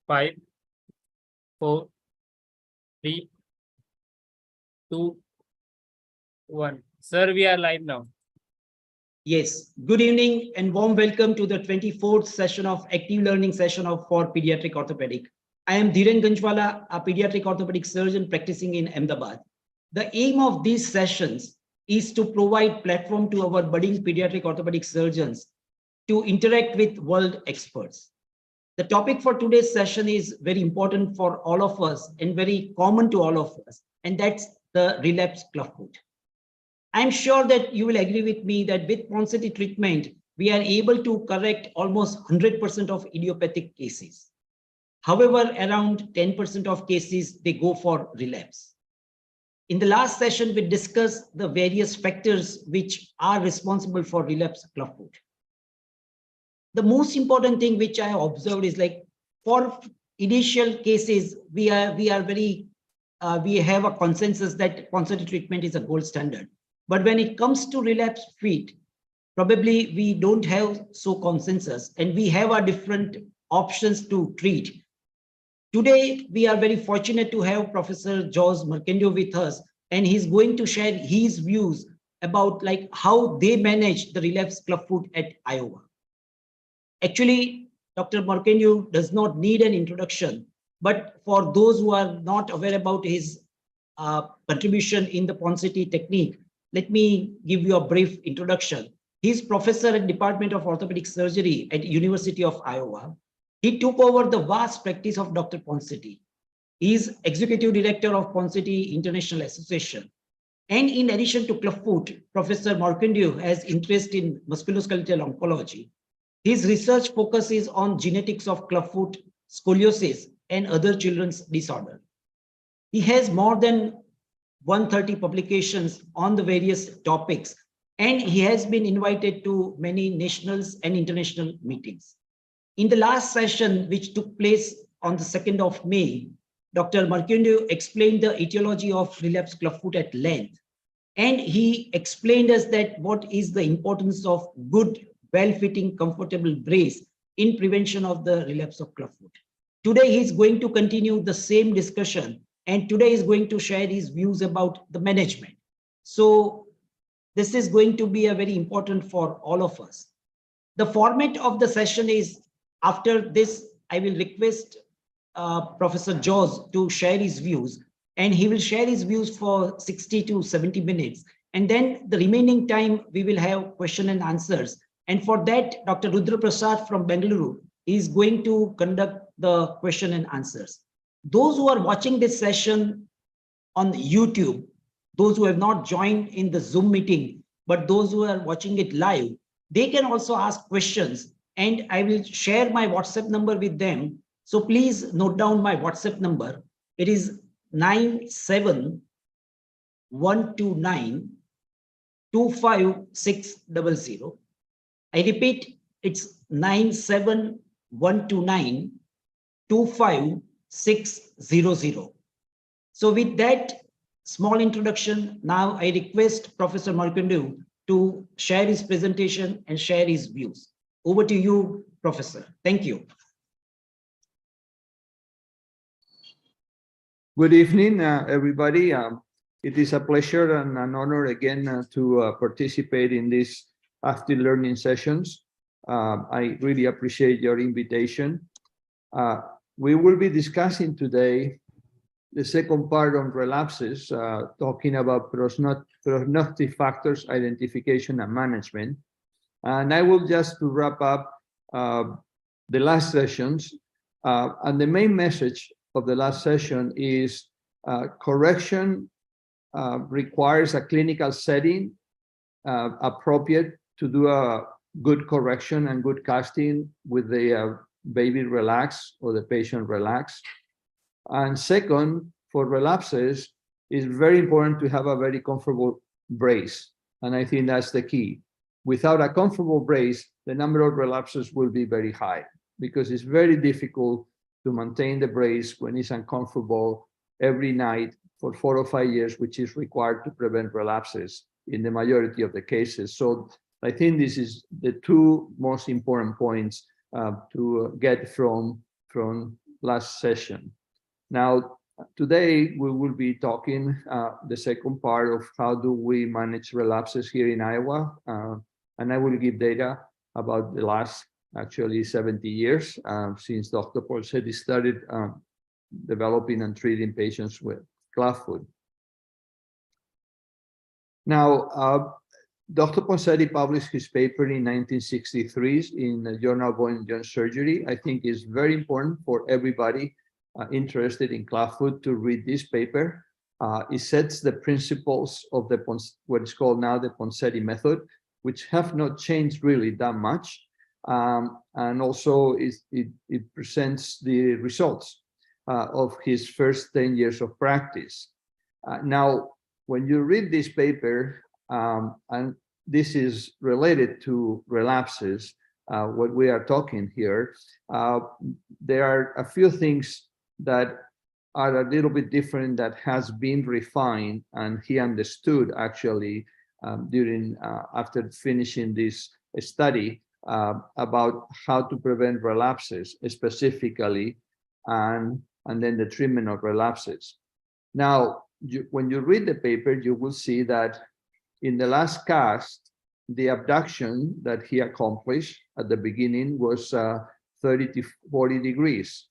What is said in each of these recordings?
5, 4, 3, 2, 1. Sir, we are live now. Yes, good evening and warm welcome to the 24th session of active learning session for Pediatric Orthopedic. I am Dhiren Ganjwala, a pediatric orthopedic surgeon practicing in Ahmedabad. The aim of these sessions is to provide platform to our budding pediatric orthopedic surgeons to interact with world experts. The topic for today's session is very important for all of us and very common to all of us, and that's the relapsed clubfoot. I'm sure that you will agree with me that with Ponseti treatment, we are able to correct almost 100% of idiopathic cases. However, around 10% of cases, they go for relapse. In the last session, we discussed the various factors which are responsible for relapsed clubfoot. The most important thing which I observed is like for initial cases, we have a consensus that Ponseti treatment is a gold standard. But when it comes to relapsed feet, probably we don't have so consensus and we have our different options to treat. Today, we are very fortunate to have Professor Jose Morcuende with us, and he's going to share his views about like how they manage the relapsed clubfoot at Iowa. Actually, Dr. Morcuende does not need an introduction, but for those who are not aware about his contribution in the Ponseti technique, let me give you a brief introduction. He's professor at Department of Orthopedic Surgery at University of Iowa. He took over the vast practice of Dr. Ponseti. He is executive director of Ponseti International Association. And in addition to clubfoot, Professor Morcuende has interest in musculoskeletal oncology. His research focuses on genetics of clubfoot, scoliosis, and other children's disorders. He has more than 130 publications on the various topics, and he has been invited to many national and international meetings. In the last session, which took place on the 2nd of May, Dr. Morcuende explained the etiology of relapsed clubfoot at length, and he explained us that what is the importance of good, well-fitting, comfortable brace in prevention of the relapse of clubfoot. Today, he's going to continue the same discussion, and today is going to share his views about the management. So this is going to be a very important for all of us. The format of the session is, after this, I will request Professor Jose to share his views, and he will share his views for 60 to 70 minutes. And then the remaining time, we will have question and answers. And for that, Dr. Rudra Prasad from Bengaluru is going to conduct the question and answers. Those who are watching this session on YouTube, those who have not joined in the Zoom meeting, but those who are watching it live, they can also ask questions, and I will share my WhatsApp number with them. So please note down my WhatsApp number. It is 97129-25600. I repeat, it's 97129-25600. So with that small introduction, now I request Professor Morcuende to share his presentation and share his views. Over to you, Professor. Thank you. Good evening, everybody. It is a pleasure and an honor again to participate in these active learning sessions. I really appreciate your invitation. We will be discussing today the second part on relapses, talking about prognostic factors, identification, and management. And I will just to wrap up the last sessions. And the main message of the last session is correction requires a clinical setting appropriate to do a good correction and good casting with the baby relaxed or the patient relaxed. And second, for relapses, it's very important to have a very comfortable brace. And I think that's the key. Without a comfortable brace, the number of relapses will be very high because it's very difficult to maintain the brace when it's uncomfortable every night for 4 or 5 years, which is required to prevent relapses in the majority of the cases. So I think this is the two most important points to get from last session. Now, today we will be talking the second part of how do we manage relapses here in Iowa, and I will give data about the last actually 70 years since Dr. Morcuende started developing and treating patients with clubfoot. Now, Dr. Morcuende published his paper in 1963 in the Journal of Bone and Joint Surgery. I think it's very important for everybody interested in clubfoot to read this paper. It sets the principles of the what is called now the Morcuende method, which have not changed really that much. And also it presents the results of his first 10 years of practice. Now, when you read this paper, and this is related to relapses, what we are talking here, there are a few things that are a little bit different that has been refined, and he understood actually during after finishing this study about how to prevent relapses specifically, and then the treatment of relapses. Now, when you read the paper, you will see that in the last cast, the abduction that he accomplished at the beginning was 30 to 40 degrees.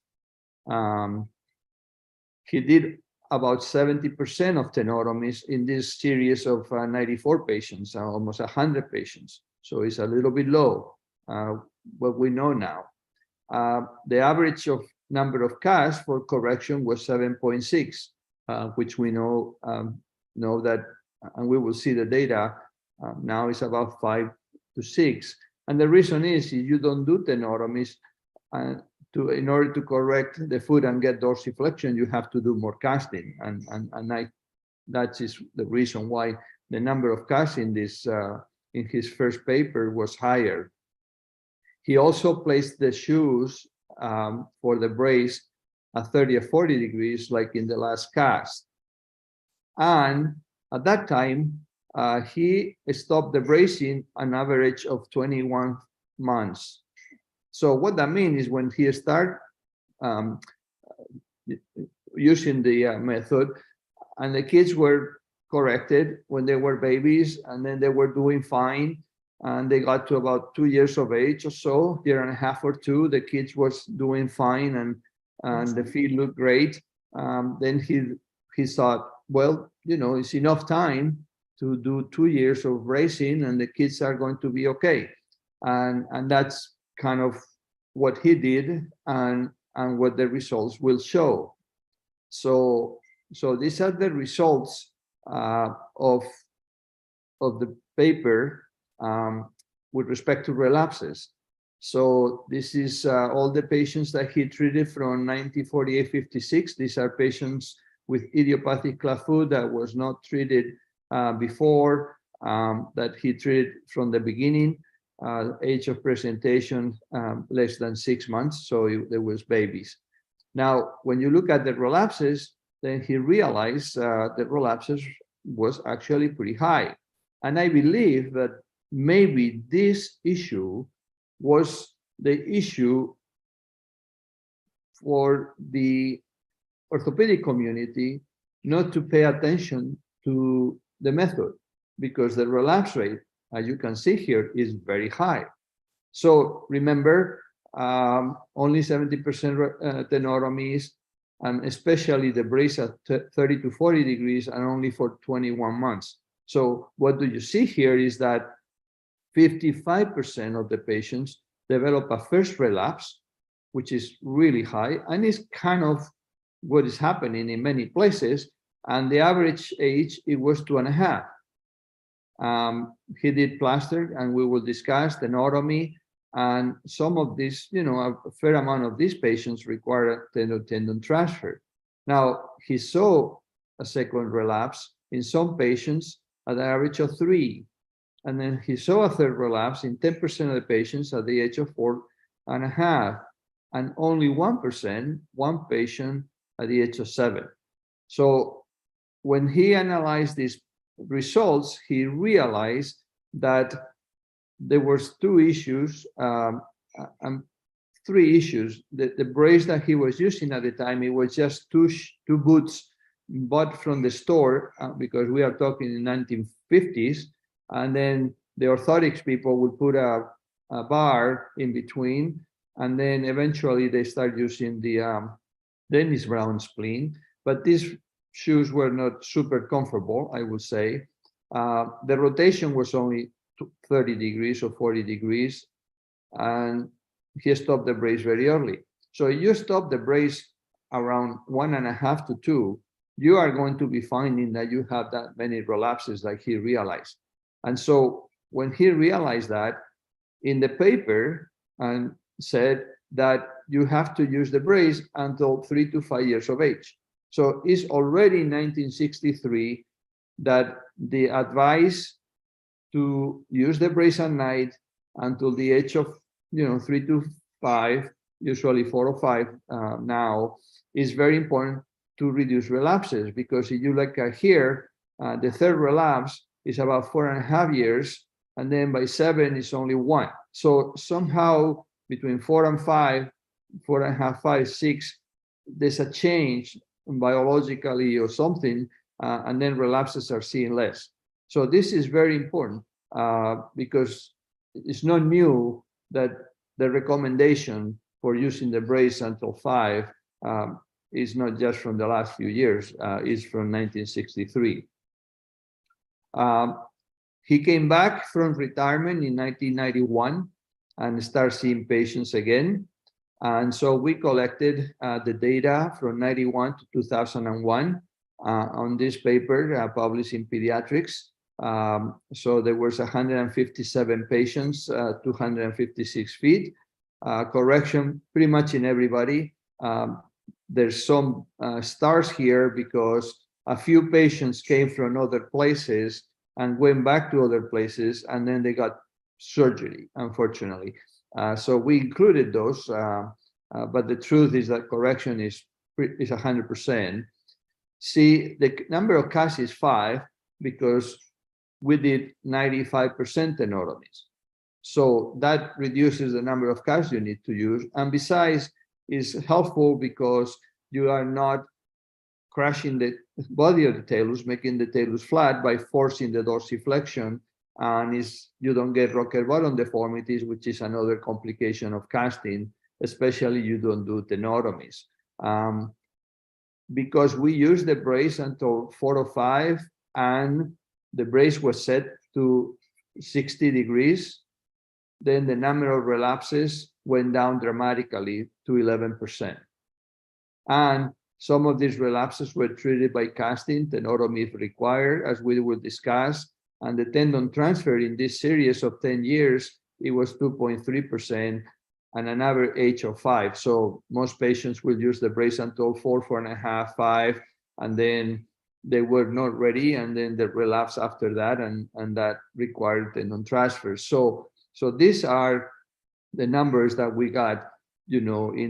He did about 70% of tenotomies in this series of 94 patients, almost 100 patients. So it's a little bit low, what we know now. The average of number of casts for correction was 7.6, which we know that, and we will see the data, now it's about 5 to 6. And the reason is if you don't do tenotomies, in order to correct the foot and get dorsiflexion, you have to do more casting. And that is the reason why the number of casts in this in his first paper was higher. He also placed the shoes for the brace at 30 or 40 degrees, like in the last cast. And at that time, he stopped the bracing an average of 21 months. So what that means is when he started using the method, and the kids were corrected when they were babies, and then they were doing fine, and they got to about 2 years of age or so, year and a half or two, the kids was doing fine, and the feet looked great. Then he thought, well, you know, it's enough time to do 2 years of racing, and the kids are going to be okay. And that's kind of what he did, and what the results will show. So these are the results of the paper with respect to relapses. So this is all the patients that he treated from 1948-56. These are patients with idiopathic clubfoot that was not treated before, that he treated from the beginning. Age of presentation less than 6 months, so there was babies. Now, when you look at the relapses, then he realized that relapses was actually pretty high. And I believe that maybe this issue was the issue for the orthopedic community not to pay attention to the method, because the relapse rate, as you can see here, is very high. So remember, only 70% tenotomies, and especially the brace at 30 to 40 degrees, and only for 21 months. So what do you see here is that 55% of the patients develop a first relapse, which is really high, and is kind of what is happening in many places. And the average age, it was 2.5. He did plaster, and we will discuss tenotomy, and some of these, you know, a fair amount of these patients require tendon transfer. Now, he saw a second relapse in some patients at an average of 3. And then he saw a third relapse in 10% of the patients at the age of 4.5, and only 1%, one patient at the age of 7. So when he analyzed these results, he realized that there was 2 issues, and three issues. The brace that he was using at the time, it was just two boots bought from the store, because we are talking in 1950s, and then the orthotics people would put a bar in between, and then eventually they start using the Dennis Brown spleen. But these shoes were not super comfortable, I would say. The rotation was only 30 degrees or 40 degrees, and he stopped the brace very early. So if you stop the brace around 1.5 to 2, you are going to be finding that you have that many relapses like he realized. And so when he realized that, in the paper, and said that you have to use the brace until 3 to 5 years of age. So it's already 1963 that the advice to use the brace at night until the age of 3 to 5, usually 4 or 5 now, is very important to reduce relapses, because if you look at here, the third relapse is about 4.5 years, and then by 7 it's only 1. So somehow between 4 and 5, 4.5, 5, 6, there's a change biologically or something, and then relapses are seen less. So this is very important, because it's not new that the recommendation for using the brace until 5 is not just from the last few years, is from 1963. He came back from retirement in 1991 and started seeing patients again. And so we collected the data from 91 to 2001 on this paper published in Pediatrics. So there was 157 patients, 256 feet, correction pretty much in everybody. There's some stars here because a few patients came from other places and went back to other places, and then they got surgery, unfortunately. So we included those, but the truth is that correction is 100%. See, the number of casts is 5 because we did 95% tenotomies. So that reduces the number of casts you need to use. And besides, is helpful because you are not crushing the body of the talus, making the talus flat by forcing the dorsiflexion, and you don't get rocket bottom deformities, which is another complication of casting, especially you don't do tenotomies. Because we use the brace until 4 or 5, and the brace was set to 60 degrees, then the number of relapses went down dramatically to 11%. And some of these relapses were treated by casting, tenotomy if required, as we will discuss. And the tendon transfer in this series of 10 years, it was 2.3% and an average age of 5. So most patients will use the brace until 4, 4.5, 5, and then they were not ready, and then the relapse after that, and that required tendon transfer. So these are the numbers that we got, in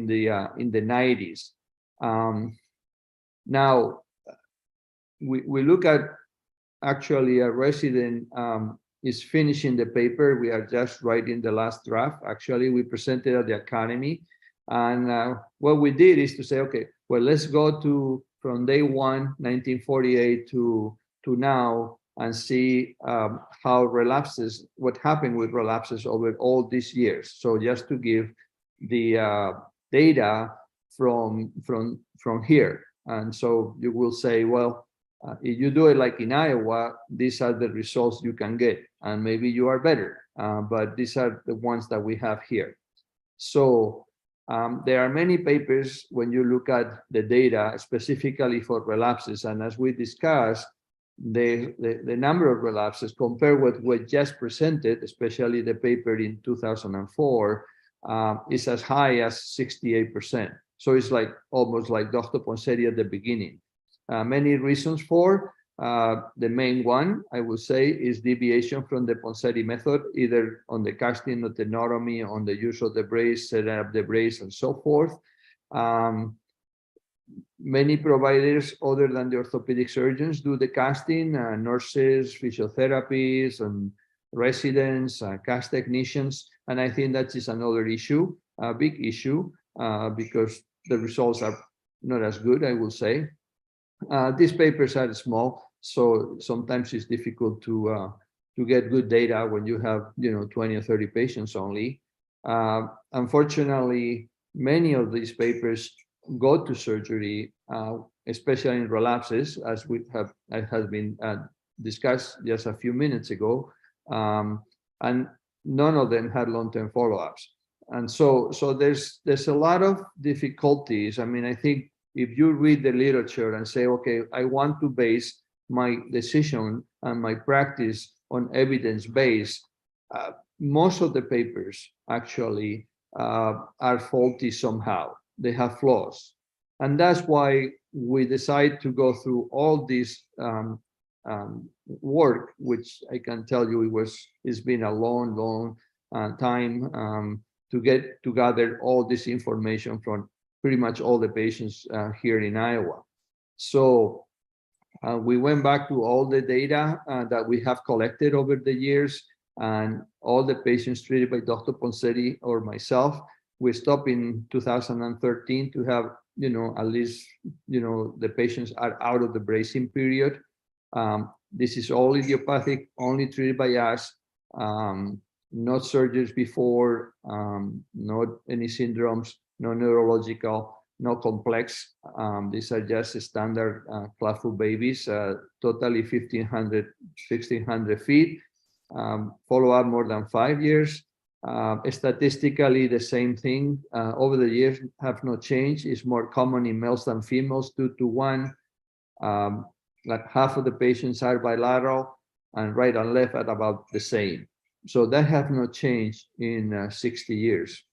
the 90s. Now we look at actually a resident is finishing the paper. We are just writing the last draft. Actually, we presented at the academy, and what we did is to say, okay, well, let's go to from day 1, 1948 to now, and see how relapses, what happened with relapses over all these years. So just to give the data from here. And so you will say, well, if you do it like in Iowa, these are the results you can get, and maybe you are better, but these are the ones that we have here. So there are many papers when you look at the data specifically for relapses, and as we discussed, the number of relapses compared with what just presented, especially the paper in 2004, is as high as 68%. So it's like almost like Dr. Ponseti at the beginning. Many reasons for. The main one, I would say, is deviation from the Ponseti method, either on the casting of tenotomy, on the use of the brace, setting up the brace, and so forth. Many providers other than the orthopedic surgeons do the casting, nurses, physiotherapists, and residents, cast technicians, and I think that is another issue. a big issue because the results are not as good, I will say. These papers are small, so sometimes it's difficult to get good data when you have 20 or 30 patients only. Unfortunately, many of these papers go to surgery, especially in relapses, as has been discussed just a few minutes ago, and none of them had long-term follow-ups. And so there's a lot of difficulties. I mean, I think if you read the literature and say, okay, I want to base my decision and my practice on evidence-based, most of the papers actually are faulty somehow. They have flaws. And that's why we decide to go through all this work, which I can tell you it's been a long time to gather all this information from pretty much all the patients here in Iowa. So we went back to all the data that we have collected over the years, and all the patients treated by Dr. Ponseti or myself. We stopped in 2013 to have, at least, the patients are out of the bracing period. This is all idiopathic, only treated by us, not surgeries before, not any syndromes, no neurological, no complex. These are just standard clubfoot babies, totally 1,500 feet. Follow up more than 5 years. Statistically, the same thing over the years have not changed. It's more common in males than females, 2 to 1. Like half of the patients are bilateral, and right and left at about the same. So that have not changed in 60 years.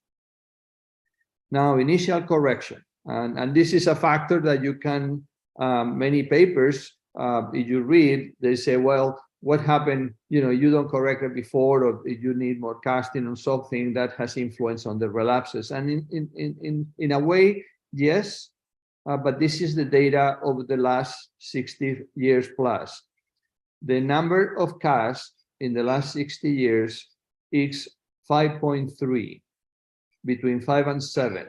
Now, initial correction, and this is a factor that you can, many papers, if you read, they say, well, what happened, you don't correct it before, or you need more casting or something that has influence on the relapses. And in a way, yes, but this is the data over the last 60 years plus. The number of casts in the last 60 years is 5.3, between 5 and 7.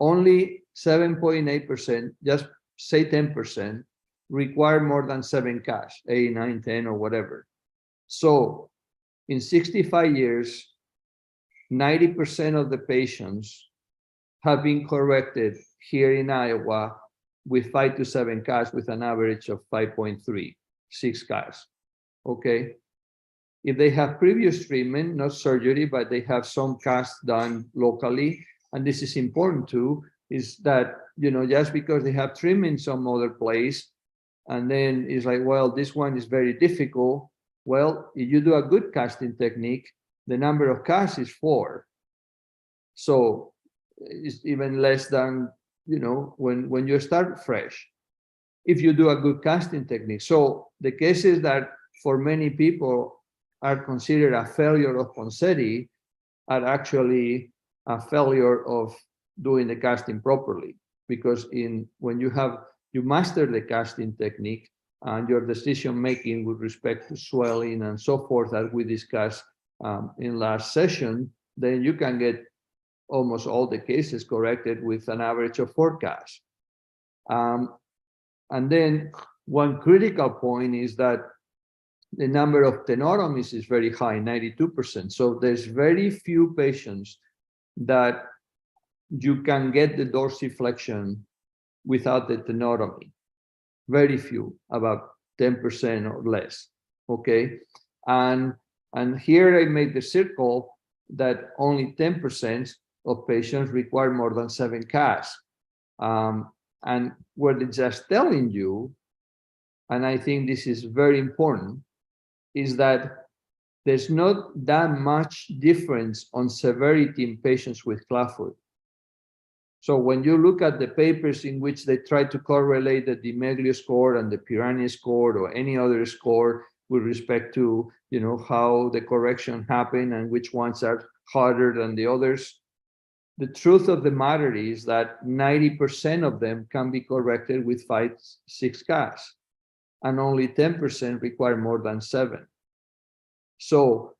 Only 7.8%, just say 10%, require more than 7 casts, 8, 9, 10, or whatever. So in 65 years, 90% of the patients have been corrected here in Iowa with 5 to 7 casts, with an average of 5.3, 6 casts. Okay. If they have previous treatment, not surgery, but they have some casts done locally, and this is important too, is that, just because they have treatment in some other place, and then it's like, well, this one is very difficult. Well, if you do a good casting technique, the number of casts is 4. So it's even less than, when you start fresh, if you do a good casting technique. So the cases that for many people are considered a failure of Ponseti are actually a failure of doing the casting properly, because when you master the casting technique and your decision making with respect to swelling and so forth, as we discussed in last session, then you can get almost all the cases corrected with an average of 4 casts. And then one critical point is that the number of tenotomies is very high, 92%. So there's very few patients that you can get the dorsiflexion without the tenotomy. Very few, about 10% or less. Okay, and here I make the circle that only 10% of patients require more than 7 casts. And what it's just telling you, and I think this is very important, is that there's not that much difference on severity in patients with clubfoot. So when you look at the papers in which they try to correlate the DiMeglio score and the Pirani score or any other score with respect to, how the correction happened and which ones are harder than the others, the truth of the matter is that 90% of them can be corrected with 5, 6 casts, and only 10% require more than 7. So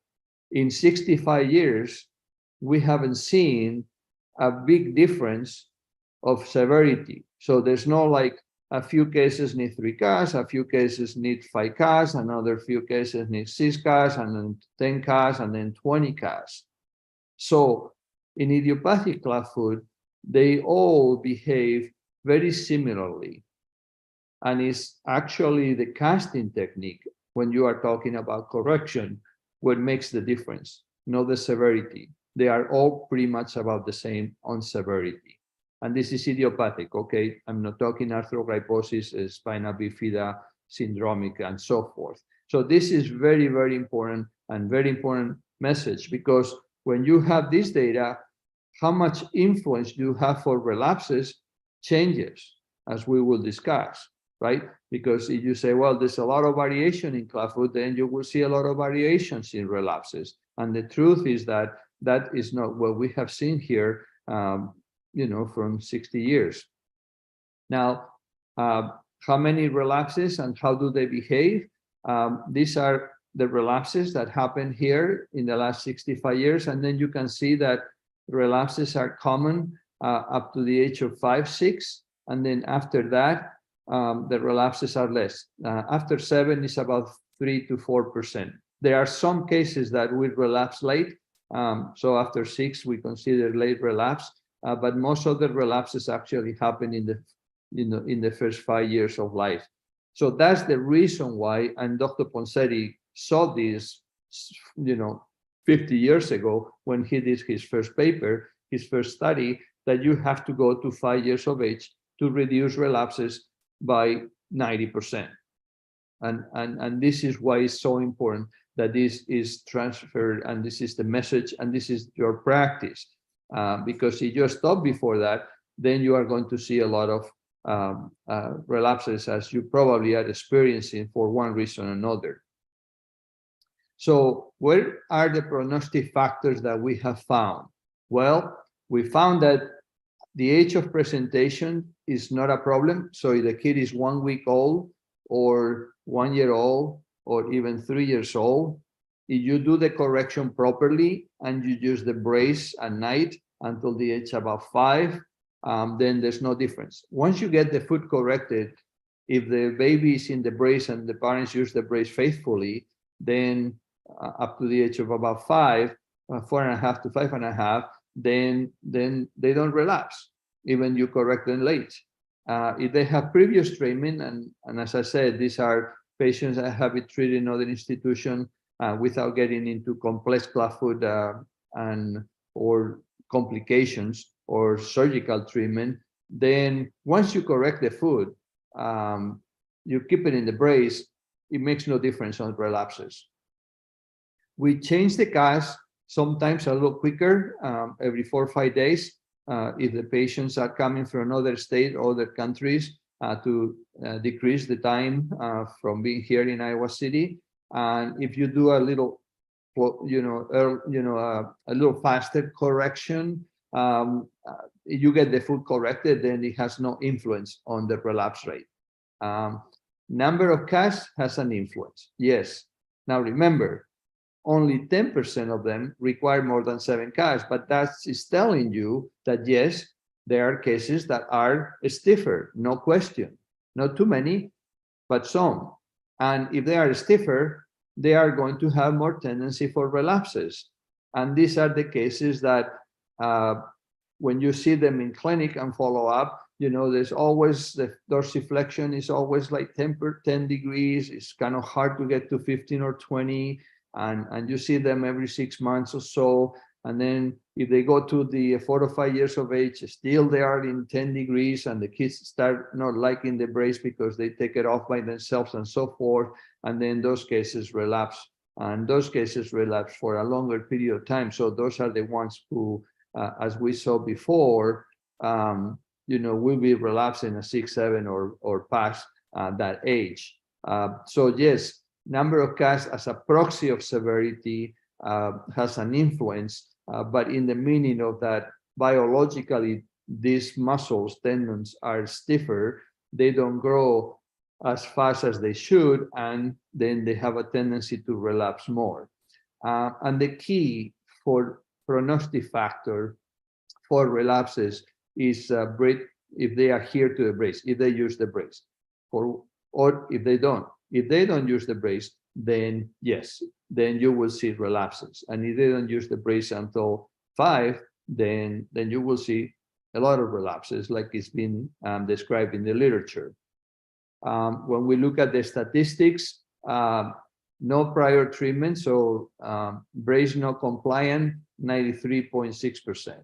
in 65 years, we haven't seen a big difference of severity. So there's no like a few cases need 3 CAS, a few cases need 5 CAS, another few cases need 6 CAS, and then 10 CAS, and then 20 CAS. So in idiopathic clubfoot, they all behave very similarly. And it's actually the casting technique, when you are talking about correction, what makes the difference, not the severity. They are all pretty much about the same on severity. And this is idiopathic, okay? I'm not talking arthrogryposis, spina bifida, syndromic, and so forth. So this is very, very important and very important message, because when you have this data, how much influence you have for relapses changes, as we will discuss, right? Because if you say, well, there's a lot of variation in clubfoot, then you will see a lot of variations in relapses. And the truth is that that is not what we have seen here, you know, from 60 years. Now, how many relapses and how do they behave? These are the relapses that happened here in the last 65 years. And then you can see that relapses are common up to the age of 5, 6. And then after that, the relapses are less. After 7 is about 3 to 4%. There are some cases that will relapse late. So after 6, we consider late relapse. But most of the relapses actually happen in the first 5 years of life. So that's the reason why, and Dr. Ponsetti saw this, you know, 50 years ago when he did his first paper, his first study, that you have to go to 5 years of age to reduce relapses by 90%. And this is why it's so important that this is transferred, and this is the message, and this is your practice. Because if you stop before that, then you are going to see a lot of relapses, as you probably are experiencing for one reason or another. So what are the prognostic factors that we have found? Well, we found that the age of presentation is not a problem. So if the kid is 1 week old or 1 year old or even 3 years old, if you do the correction properly and you use the brace at night until the age about 5, then there's no difference. Once you get the foot corrected, if the baby is in the brace and the parents use the brace faithfully, then up to the age of about 5, 4.5 to 5.5, then they don't relapse, even you correct them late. If they have previous treatment, and as I said, these are patients that have been treated in other institutions without getting into complex clubfoot or complications or surgical treatment, then once you correct the foot, you keep it in the brace, it makes no difference on relapses. We change the cast sometimes a little quicker, every 4 or 5 days, if the patients are coming from another state or other countries, to decrease the time from being here in Iowa City. And if you do a little, a little faster correction, you get the foot corrected, then it has no influence on the relapse rate. Number of casts has an influence, yes. Now remember, only 10% of them require more than 7 casts, but that is telling you that yes, there are cases that are stiffer, no question. Not too many, but some. And if they are stiffer, they are going to have more tendency for relapses. And these are the cases that when you see them in clinic and follow up, you know, there's always the dorsiflexion is always like 10 degrees. It's kind of hard to get to 15 or 20. And you see them every 6 months or so. And then if they go to the 4 or 5 years of age, still they are in 10 degrees and the kids start not liking the brace because they take it off by themselves and so forth. And then those cases relapse. And those cases relapse for a longer period of time. So those are the ones who, as we saw before, will be relapsing at 6, 7 or past that age. So yes, number of casts as a proxy of severity has an influence, but in the meaning of that biologically these muscles, tendons are stiffer, they don't grow as fast as they should, and then they have a tendency to relapse more. And the key for prognostic factor for relapses is if they adhere to the brace, if they use the brace, or if they don't. If they don't use the brace, then yes, then you will see relapses. And if they don't use the brace until 5, then you will see a lot of relapses, like it's been described in the literature. When we look at the statistics, no prior treatment, so brace not compliant, 93.6%.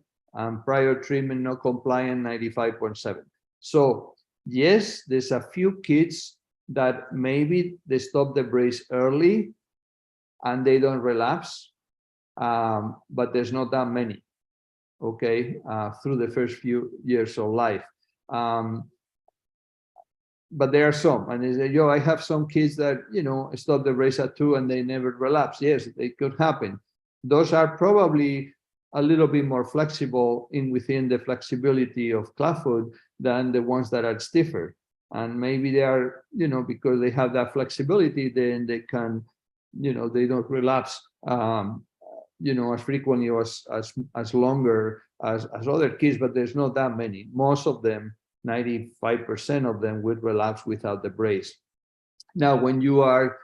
Prior treatment not compliant, 95.7%. So yes, there's a few kids that maybe they stop the brace early and they don't relapse, but there's not that many, okay, through the first few years of life. But there are some, and they say, yo, I have some kids that, stop the brace at 2 and they never relapse. Yes, they could happen. Those are probably a little bit more flexible within the flexibility of clubfoot than the ones that are stiffer. And maybe they are, because they have that flexibility, then they can, they don't relapse, as frequently or as longer as other kids, but there's not that many. Most of them, 95% of them, would relapse without the brace. Now, when you are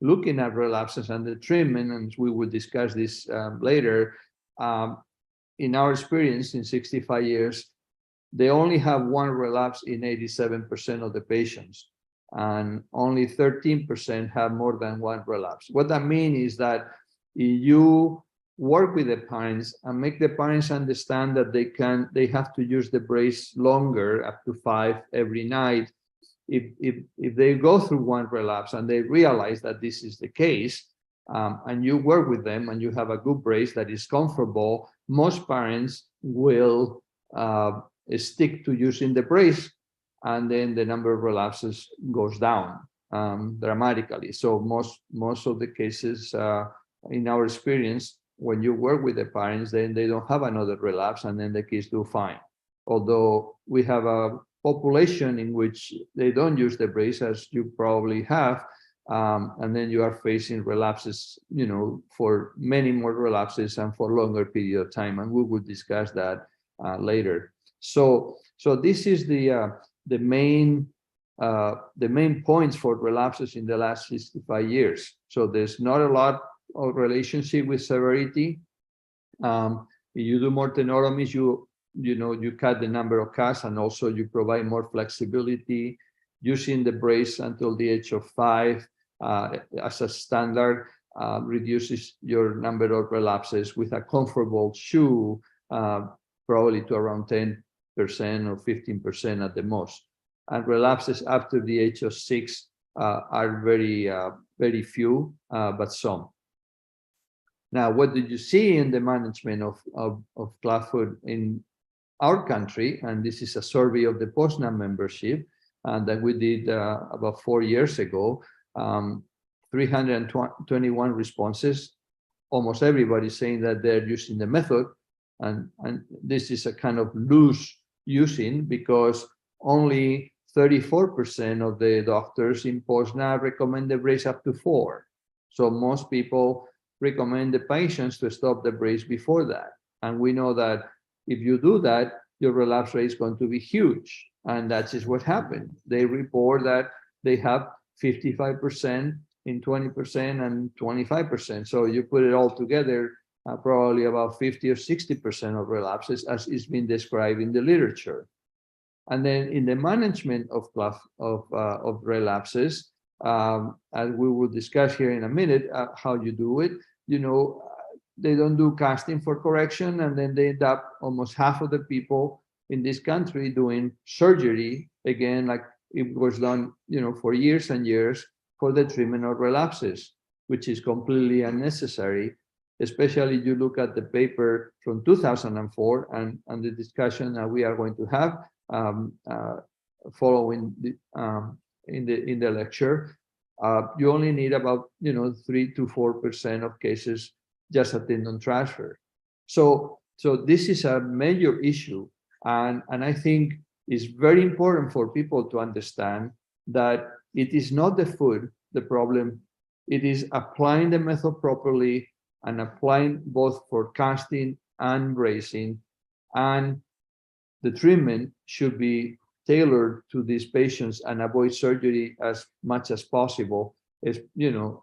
looking at relapses and the treatment, and we will discuss this later, in our experience in 65 years, they only have one relapse in 87% of the patients, and only 13% have more than one relapse. What that means is that if you work with the parents and make the parents understand that they have to use the brace longer, up to 5 every night. If they go through one relapse and they realize that this is the case, and you work with them and you have a good brace that is comfortable, most parents will stick to using the brace, and then the number of relapses goes down dramatically. So most of the cases, in our experience, when you work with the parents, then they don't have another relapse, and then the kids do fine. Although we have a population in which they don't use the brace, as you probably have, and then you are facing relapses, for many more relapses and for longer period of time, and we will discuss that later. So this is the main points for relapses in the last 65 years. So there's not a lot of relationship with severity. If you do more tenotomies, you cut the number of casts, and also you provide more flexibility. Using the brace until the age of 5 as a standard reduces your number of relapses. With a comfortable shoe, probably to around 10% or 15% at the most. And relapses after the age of 6 are very few, but some. Now, what did you see in the management of clubfoot in our country? And this is a survey of the POSNA membership that we did about 4 years ago. 321 responses. Almost everybody saying that they're using the method, and this is a kind of loose using, because only 34% of the doctors in POSNA recommend the brace up to 4. So most people recommend the patients to stop the brace before that. And we know that if you do that, your relapse rate is going to be huge. And that is what happened. They report that they have 55% in 20% and 25%. So you put it all together, probably about 50 or 60% of relapses, as is being described in the literature. And then in the management of relapses, as we will discuss here in a minute, how you do it. They don't do casting for correction, and then they end up almost half of the people in this country doing surgery, again, like it was done, for years and years, for the treatment of relapses, which is completely unnecessary. Especially you look at the paper from 2004 and the discussion that we are going to have following in the lecture. You only need about 3 to 4% of cases just a tendon transfer. So this is a major issue, and I think it's very important for people to understand that it is not the foot the problem. It is applying the method properly and applying both for casting and bracing. And the treatment should be tailored to these patients and avoid surgery as much as possible, as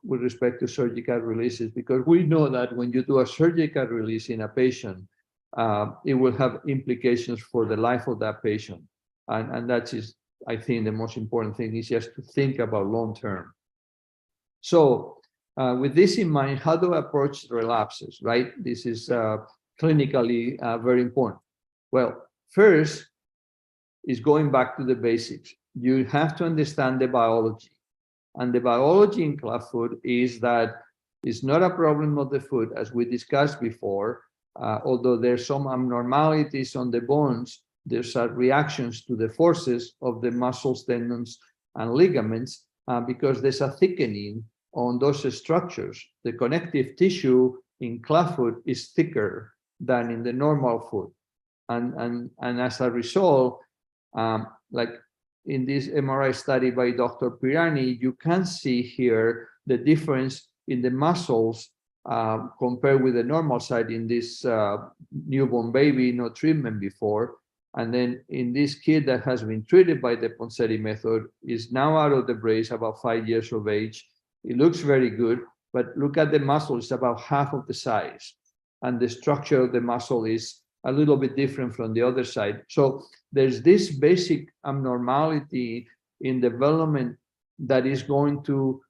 with respect to surgical releases, because we know that when you do a surgical release in a patient, it will have implications for the life of that patient. And that is, I think, the most important thing is just to think about long term. So with this in mind, how do I approach relapses, right? This is clinically very important. Well, first is going back to the basics. You have to understand the biology. And the biology in clubfoot is that it's not a problem of the foot, as we discussed before, although there's some abnormalities on the bones, there's reactions to the forces of the muscles, tendons, and ligaments, because there's a thickening on those structures. The connective tissue in clubfoot is thicker than in the normal foot. And as a result, like in this MRI study by Dr. Bijlani, you can see here the difference in the muscles compared with the normal side in this newborn baby, no treatment before. And then in this kid that has been treated by the Ponseti method, is now out of the brace, about 5 years of age. It looks very good, but look at the muscle, it's about half of the size. And the structure of the muscle is a little bit different from the other side. So there's this basic abnormality in development that is going to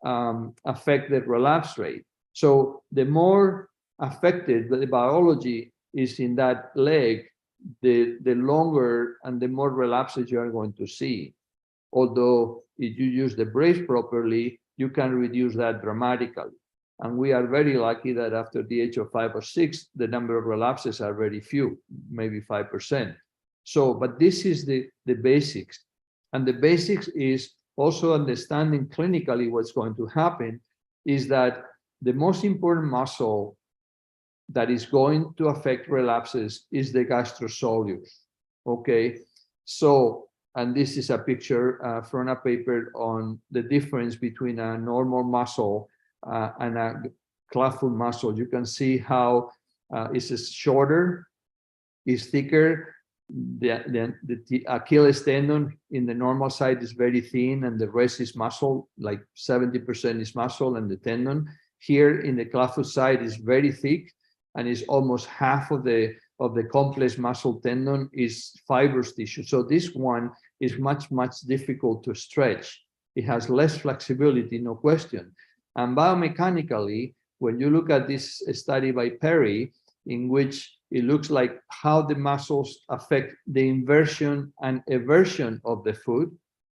affect the relapse rate. So the more affected the biology is in that leg, the longer and the more relapses you are going to see. Although if you use the brace properly, you can reduce that dramatically. And we are very lucky that after the age of 5 or 6, the number of relapses are very few, maybe 5%. So, but this is the basics. And the basics is also understanding clinically what's going to happen is that the most important muscle that is going to affect relapses is the gastrosoleus, okay? So, and this is a picture from a paper on the difference between a normal muscle and a clubfoot muscle. You can see how it's shorter, is thicker. The Achilles tendon in the normal side is very thin, and the rest is muscle, like 70% is muscle, and the tendon here in the clubfoot side is very thick, and is almost half of the complex muscle tendon is fibrous tissue. So this one is much difficult to stretch. It has less flexibility, no question. And biomechanically, when you look at this study by Perry, in which it looks like how the muscles affect the inversion and eversion of the foot,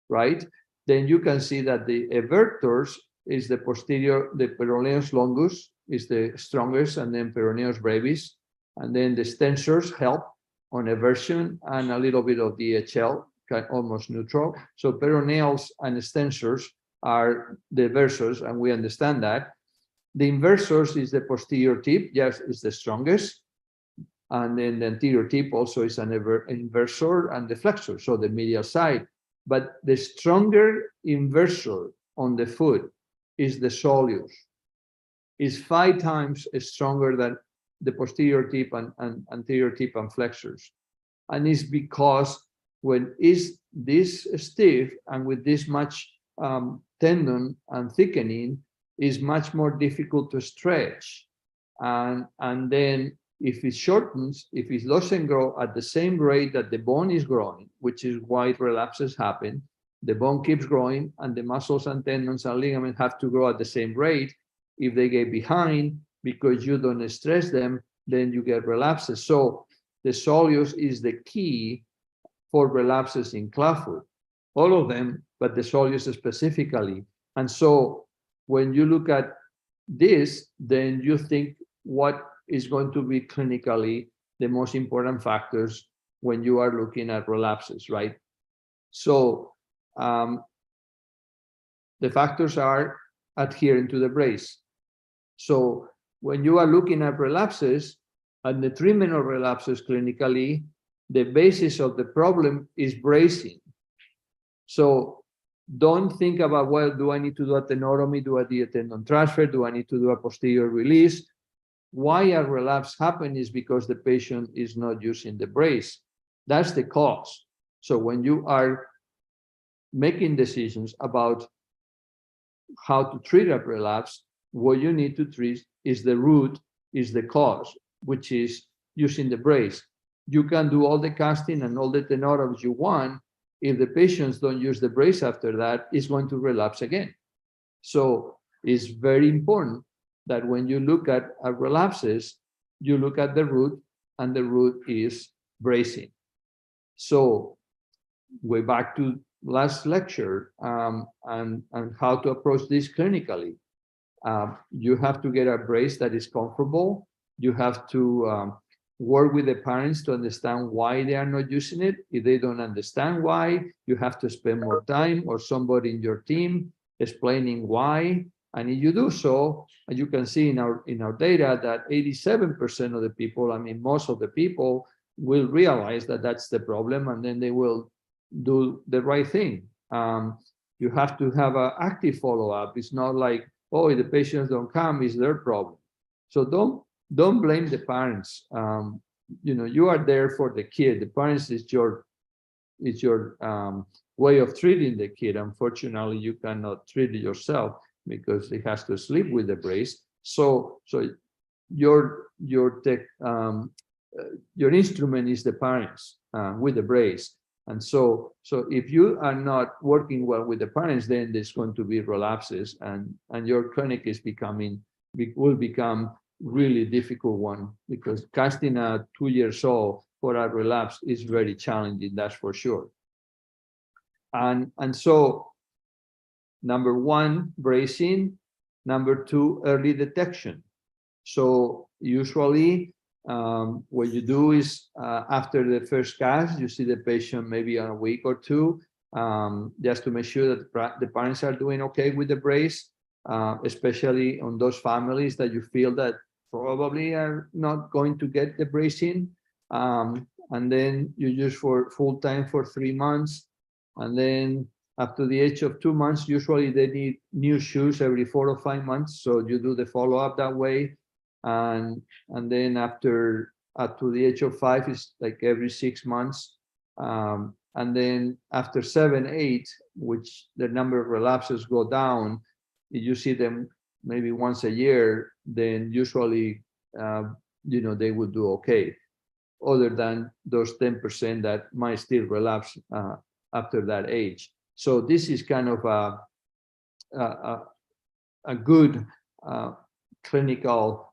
right? Then you can see that the evertors is the posterior, the peroneus longus is the strongest, and then peroneus brevis. And then the extensors help on eversion and a little bit of DHL, almost neutral. So peroneals and extensors are the eversors, and we understand that. The inversors is the posterior tip, yes, is the strongest. And then the anterior tip also is an inversor, and the flexor, so the medial side. But the stronger inversor on the foot is the soleus. Is 5 times stronger than the posterior tip and anterior tip and flexors. And it's because when is this stiff and with this much tendon and thickening, is much more difficult to stretch. And then if it shortens, if it doesn't grow at the same rate that the bone is growing, which is why relapses happen, the bone keeps growing and the muscles and tendons and ligaments have to grow at the same rate. If they get behind because you don't stress them, then you get relapses. So the soleus is the key for relapses in clubfoot. All of them, but the soleus specifically. And so when you look at this, then you think what is going to be clinically the most important factors when you are looking at relapses, right? So the factors are adhering to the brace. So when you are looking at relapses and the treatment of relapses clinically, the basis of the problem is bracing. So don't think about, well, do I need to do a tenotomy? Do I do a tendon transfer? Do I need to do a posterior release? why a relapse happens is because the patient is not using the brace. That's the cause. So when you are making decisions about how to treat a relapse, what you need to treat is the root, is the cause, which is using the brace. You can do all the casting and all the tenotomies you want. If the patients don't use the brace after that, it's going to relapse again. So it's very important that when you look at relapses, you look at the root, and the root is bracing. So way back to last lecture, and how to approach this clinically. You have to get a brace that is comfortable. You have to work with the parents to understand why they are not using it. If they don't understand why, you have to spend more time, or somebody in your team explaining why. And if you do so, you can see in our data that 87% of the people, I mean, most of the people will realize that that's the problem, and then they will do the right thing. You have to have an active follow-up. It's not like, oh, if the patients don't come, it's their problem. So don't blame the parents. You are there for the kid. The parents is your way of treating the kid. Unfortunately, you cannot treat it yourself because it has to sleep with the brace. So your instrument is the parents with the brace. And so if you are not working well with the parents, then there's going to be relapses, and your clinic will become really difficult one, because casting a 2 years old for a relapse is very challenging, that's for sure. And so number one, bracing. Number two, early detection. So usually what you do is after the first cast, you see the patient maybe on a week or two, just to make sure that the parents are doing okay with the brace, especially on those families that you feel that probably are not going to get the bracing. And then you use for full time for 3 months. And then after the age of 2 months, usually they need new shoes every 4 or 5 months. So you do the follow-up that way. And then after up to the age of 5 is like every 6 months. And then after 7, 8, which the number of relapses go down, you see them maybe once a year, then usually they would do okay, other than those 10% that might still relapse after that age. So this is kind of a good clinical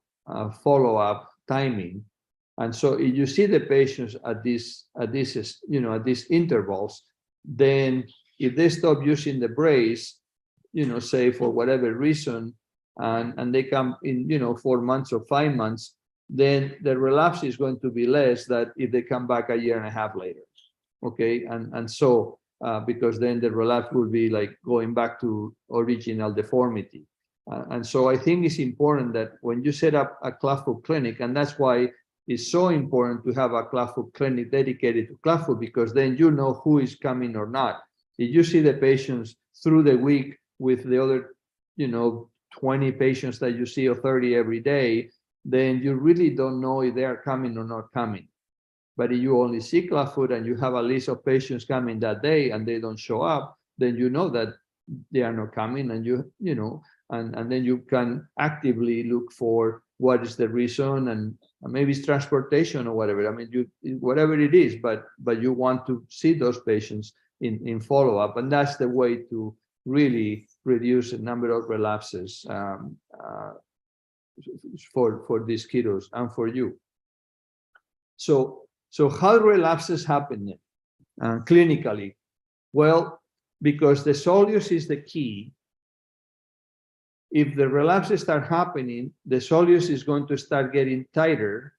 follow-up timing. And so if you see the patients at these intervals, then if they stop using the brace, say for whatever reason, and they come in 4 months or 5 months, then the relapse is going to be less than if they come back a year and a half later. Okay, and so because then the relapse will be like going back to original deformity. And so I think it's important that when you set up a clubfoot clinic, and that's why it's so important to have a clubfoot clinic dedicated to clubfoot, because then you know who is coming or not. If you see the patients through the week with the other, 20 patients that you see or 30 every day, then you really don't know if they are coming or not coming. But if you only see clubfoot and you have a list of patients coming that day and they don't show up, then you know that they are not coming, and and then you can actively look for what is the reason, and maybe it's transportation or whatever. I mean, whatever it is, but you want to see those patients in follow-up, and that's the way to really reduce the number of relapses for these kiddos and for you. So how relapses happen clinically? Well, because the soleus is the key. If the relapses start happening, the soleus is going to start getting tighter,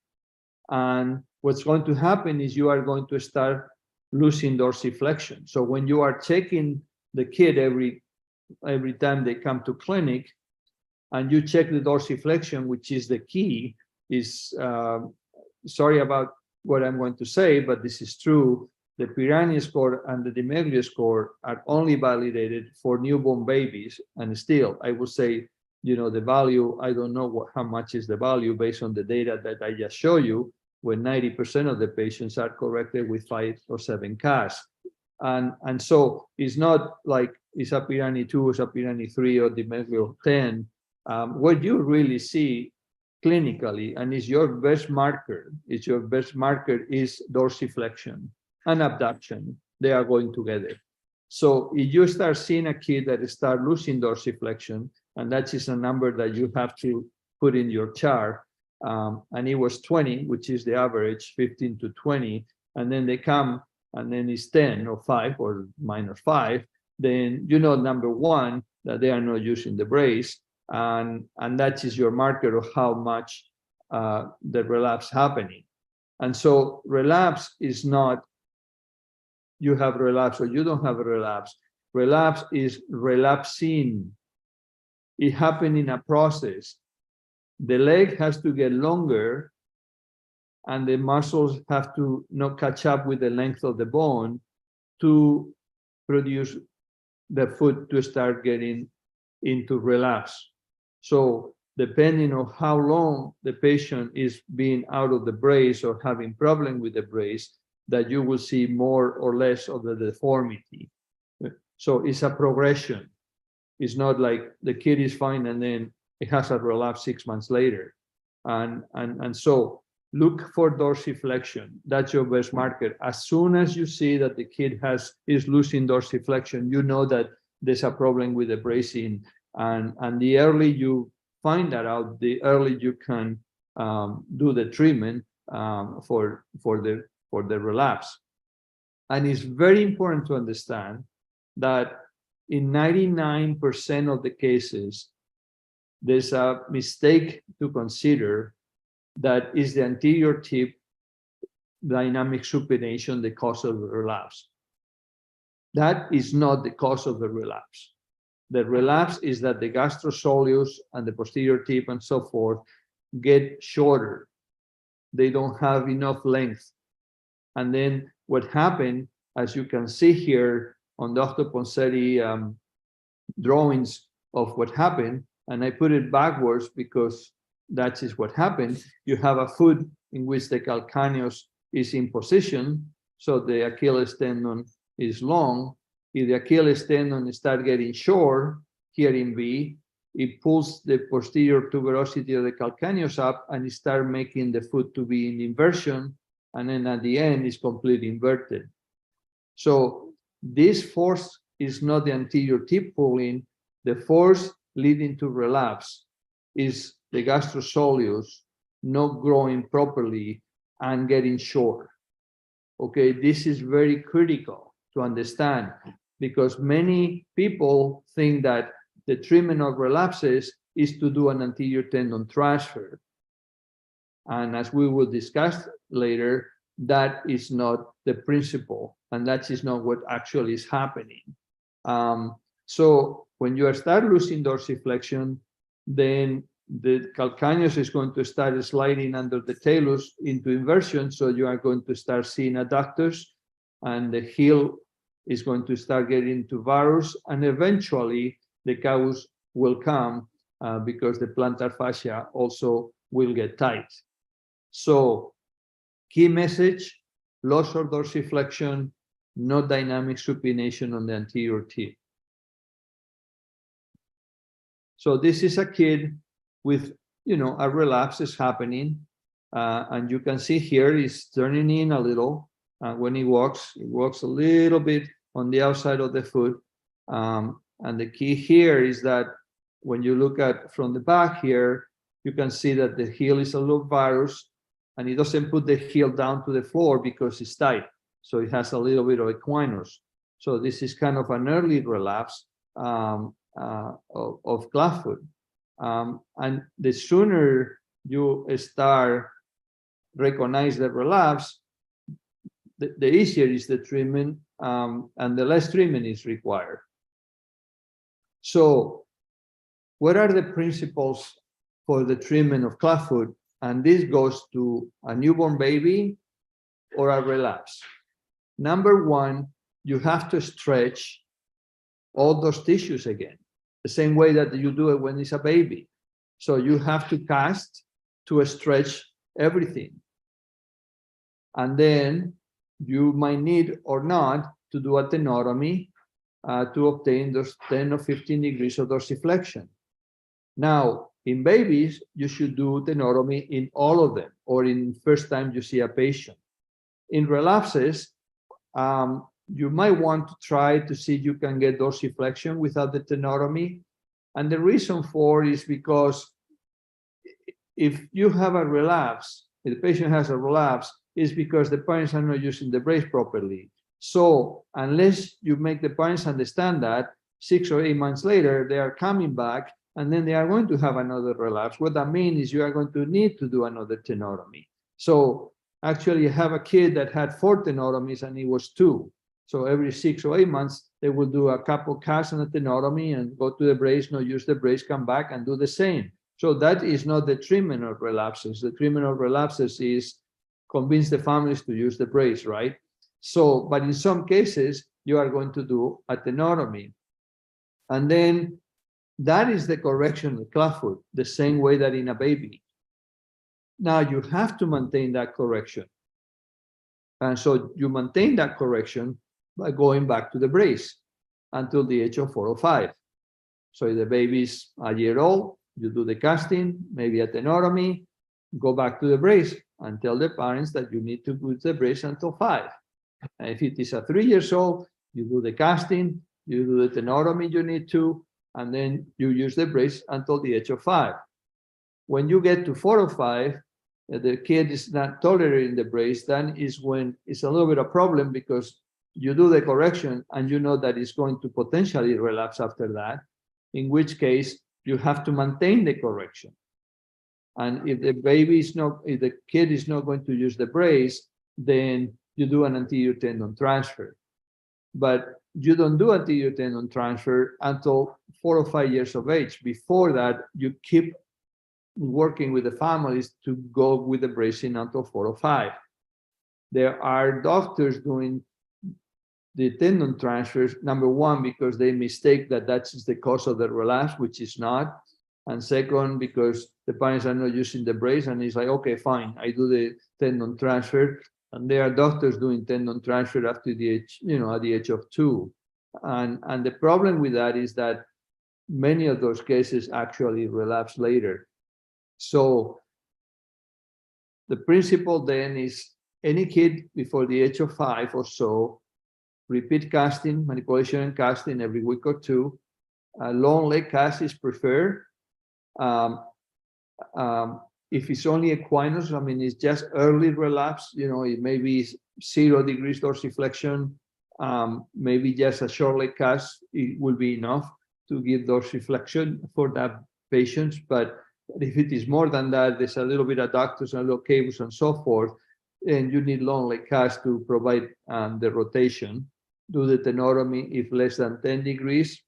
and what's going to happen is you are going to start losing dorsiflexion. So when you are checking the kid every time they come to clinic, and you check the dorsiflexion, which is the key, is sorry about what I'm going to say, but this is true. The Piranha score and the Di Meglio score are only validated for newborn babies, and still, I would say the value, I don't know how much is the value based on the data that I just showed you, when 90% of the patients are corrected with 5 or 7 casts. And so it's not like it's a Pirani 2, it's a Pirani 3, or Demetrio 10. What you really see clinically, and is your best marker, is dorsiflexion and abduction. They are going together. So if you start seeing a kid that start losing dorsiflexion, and that is a number that you have to put in your chart, and it was 20, which is the average, 15 to 20, and then they come and then it's 10 or 5 or -5, then number one, that they are not using the brace, and that is your marker of how much the relapse happening. And so relapse is not you have relapse or you don't have a relapse. Relapse is relapsing. It happened in a process. The leg has to get longer, and the muscles have to not catch up with the length of the bone to produce the foot to start getting into relapse. So depending on how long the patient is being out of the brace or having problem with the brace, that you will see more or less of the deformity. So it's a progression. It's not like the kid is fine and then it has a relapse 6 months later. And so look for dorsiflexion. That's your best marker. As soon as you see that the kid is losing dorsiflexion, you know that there's a problem with the bracing. And the early you find that out, the early you can do the treatment for the relapse. And it's very important to understand that in 99% of the cases, there's a mistake to consider that is the anterior tip dynamic supination the cause of the relapse. That is not the cause of the relapse. The relapse is that the gastrosoleus and the posterior tip and so forth get shorter. They don't have enough length. And then what happened, as you can see here on Dr. Ponsetti drawings of what happened, and I put it backwards because that is what happened. You have a foot in which the calcaneus is in position, so the Achilles tendon is long. If the Achilles tendon starts getting short, here in B, it pulls the posterior tuberosity of the calcaneus up and it starts making the foot to be in inversion, and then at the end it's completely inverted. So this force is not the anterior tip pulling. The force leading to relapse is the gastrosoleus not growing properly and getting short. Okay, this is very critical to understand, because many people think that the treatment of relapses is to do an anterior tendon transfer. And as we will discuss later, that is not the principle, and that is not what actually is happening. So when you start losing dorsiflexion, then the calcaneus is going to start sliding under the talus into inversion, so you are going to start seeing adductors, and the heel is going to start getting into varus, and eventually the cavus will come because the plantar fascia also will get tight. So key message, loss of dorsiflexion, no dynamic supination on the anterior tip. So this is a kid with, a relapse is happening. And you can see here he's turning in a little. When he walks a little bit on the outside of the foot. And the key here is that when you look at from the back here, you can see that the heel is a little varus, and he doesn't put the heel down to the floor because it's tight. So it has a little bit of equinus. So this is kind of an early relapse of clubfoot. And the sooner you start recognize the relapse, the easier is the treatment, and the less treatment is required. So what are the principles for the treatment of clubfoot? And this goes to a newborn baby or a relapse. Number one, you have to stretch all those tissues again. the same way that you do it when it's a baby. So you have to cast to stretch everything. And then you might need or not to do a tenotomy to obtain those 10 or 15 degrees of dorsiflexion. Now, in babies, you should do tenotomy in all of them, or in first time you see a patient. In relapses, you might want to try to see if you can get dorsiflexion without the tenotomy. And the reason for is because if you have a relapse, if the patient has a relapse, is because the parents are not using the brace properly. So unless you make the parents understand that, 6 or 8 months later, they are coming back, and then they are going to have another relapse. What that means is you are going to need to do another tenotomy. So actually, you have a kid that had 4 tenotomies and it was 2. So every 6 or 8 months, they will do a couple casts and a tenotomy and go to the brace, not use the brace, come back and do the same. So that is not the treatment of relapses. The treatment of relapses is convince the families to use the brace, right? So, but in some cases, you are going to do a tenotomy. And then that is the correction of clubfoot, the same way that in a baby. Now you have to maintain that correction. And so you maintain that correction by going back to the brace until the age of 4 or 5. So if the baby is a year old, you do the casting, maybe a tenotomy, go back to the brace and tell the parents that you need to use the brace until 5. And if it is a 3 years old, you do the casting, you do the tenotomy you need to, and then you use the brace until the age of 5. When you get to 4 or 5, the kid is not tolerating the brace, then is when it's a little bit of a problem because you do the correction and you know that it's going to potentially relapse after that, in which case you have to maintain the correction. And if the baby is not, if the kid is not going to use the brace, then you do an anterior tendon transfer. But you don't do anterior tendon transfer until 4 or 5 years of age. Before that, you keep working with the families to go with the bracing until 4 or 5. There are doctors doing the tendon transfers, number one, because they mistake that that's the cause of the relapse, which is not. And second, because the parents are not using the brace, and it's like, okay, fine, I do the tendon transfer. And there are doctors doing tendon transfer after the age, at the age of 2. And the problem with that is that many of those cases actually relapse later. So the principle then is any kid before the age of 5 or so, repeat casting, manipulation and casting every week or 2. Long leg cast is preferred. If it's only equinus, it's just early relapse, it may be 0 degrees dorsiflexion, maybe just a short leg cast, it will be enough to give dorsiflexion for that patient. But if it is more than that, there's a little bit of adductors and a little cables and so forth, and you need long leg cast to provide the rotation. Do the tenotomy if less than 10 degrees,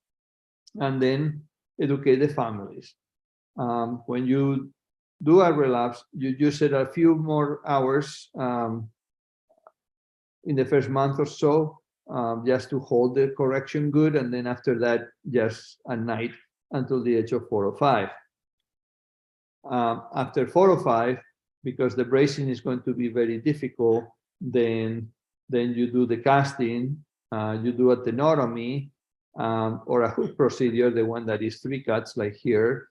and then educate the families. When you do a relapse, you use it a few more hours in the first month or so, just to hold the correction good, and then after that, just at night until the age of 4 or 5. After 4 or 5, because the bracing is going to be very difficult, then you do the casting, you do a tenotomy, or a hook procedure, the one that is 3 cuts like here.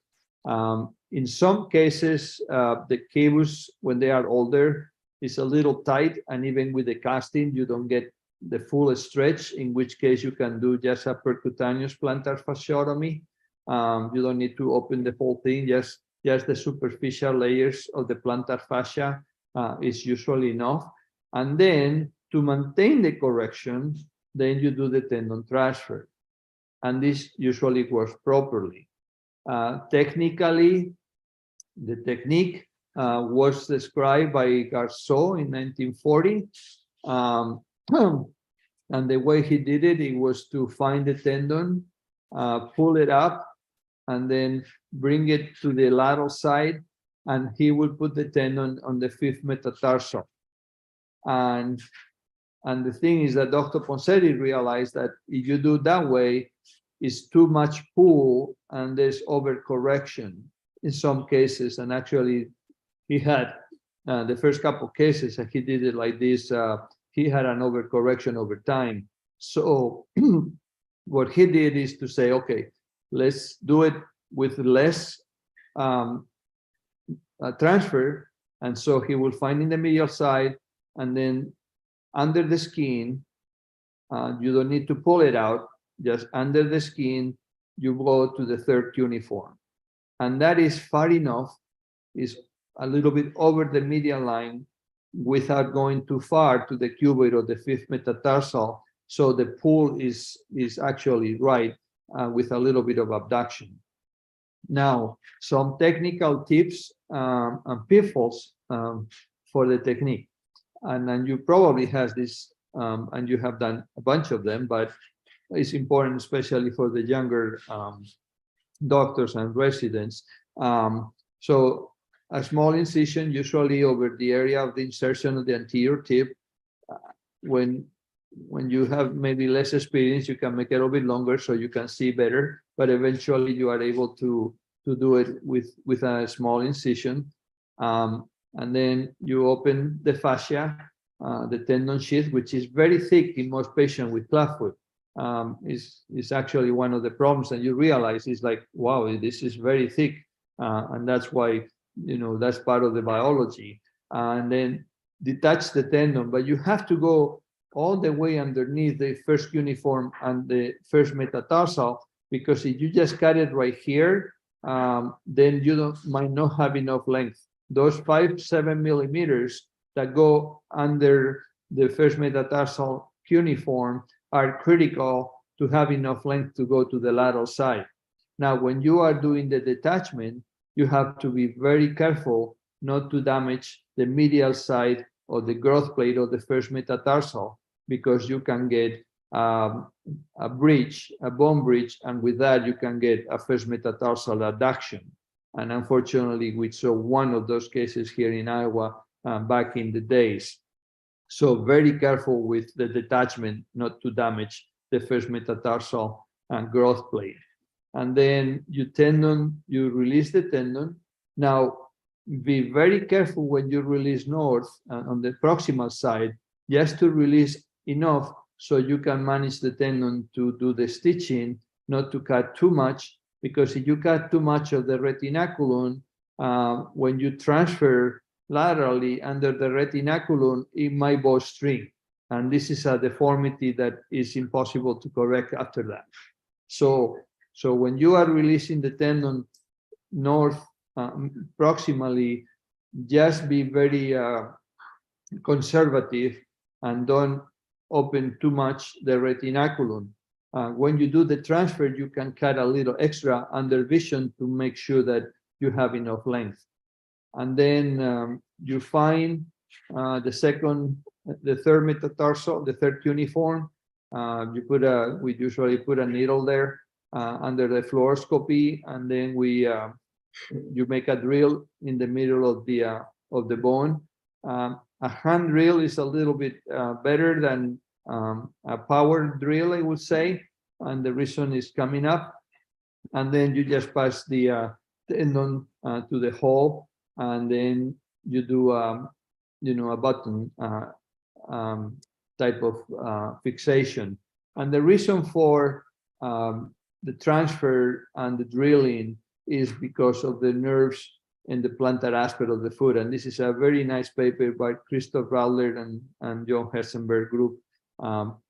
In some cases, the cables, when they are older, is a little tight, and even with the casting, you don't get the full stretch, in which case you can do just a percutaneous plantar fasciotomy. You don't need to open the whole thing, just the superficial layers of the plantar fascia is usually enough. And then to maintain the correction, then you do the tendon transfer. And this usually works properly. Technically, the technique was described by Garceau in 1940. And the way he did it, it was to find the tendon, pull it up, and then bring it to the lateral side, and he would put the tendon on the 5th metatarsal. And the thing is that Dr. Ponseti realized that if you do it that way, is too much pull and there's overcorrection in some cases. And actually, he had the first couple of cases, and he did it like this. He had an overcorrection over time. So what he did is to say, okay, let's do it with less transfer. And so he will find in the medial side, and then under the skin, you don't need to pull it out, just under the skin, you go to the third cuneiform. And that is far enough, is a little bit over the medial line without going too far to the cuboid or the fifth metatarsal. So the pull is actually right with a little bit of abduction. Now, some technical tips and pitfalls for the technique. And then you probably have this, and you have done a bunch of them, but it's important, especially for the younger doctors and residents. So a small incision, usually over the area of the insertion of the anterior tip. When you have maybe less experience, you can make it a little bit longer so you can see better, but eventually you are able to do it with a small incision. And then you open the fascia, the tendon sheath, which is very thick in most patients with clubfoot. Is actually one of the problems, and you realize it's like, wow, this is very thick, and that's why, that's part of the biology. And then detach the tendon, but you have to go all the way underneath the first cuneiform and the first metatarsal, because if you just cut it right here, then you might not have enough length. Those 5-7 millimeters that go under the first metatarsal cuneiform are critical to have enough length to go to the lateral side. Now, when you are doing the detachment, you have to be very careful not to damage the medial side or the growth plate of the first metatarsal, because you can get a breach, a bone breach, and with that you can get a first metatarsal adduction. And unfortunately, we saw one of those cases here in Iowa back in the days. So very careful with the detachment, not to damage the first metatarsal and growth plate. And then you release the tendon. Now, be very careful when you release north on the proximal side, just to release enough so you can manage the tendon to do the stitching, not to cut too much, because if you cut too much of the retinaculum, when you transfer laterally under the retinaculum, it might bowstring. And this is a deformity that is impossible to correct after that. So when you are releasing the tendon north proximally, just be very conservative and don't open too much the retinaculum. When you do the transfer, you can cut a little extra under vision to make sure that you have enough length. And then you find the third metatarsal, the third cuneiform. We usually put a needle there under the fluoroscopy, and then you make a drill in the middle of the bone. A hand drill is a little bit better than a power drill, I would say, and the reason is coming up. And then you just pass the tendon to the hole, and then you do a button type of fixation. And the reason for the transfer and the drilling is because of the nerves in the plantar aspect of the foot. And this is a very nice paper by Christoph Radler and John Hessenberg group,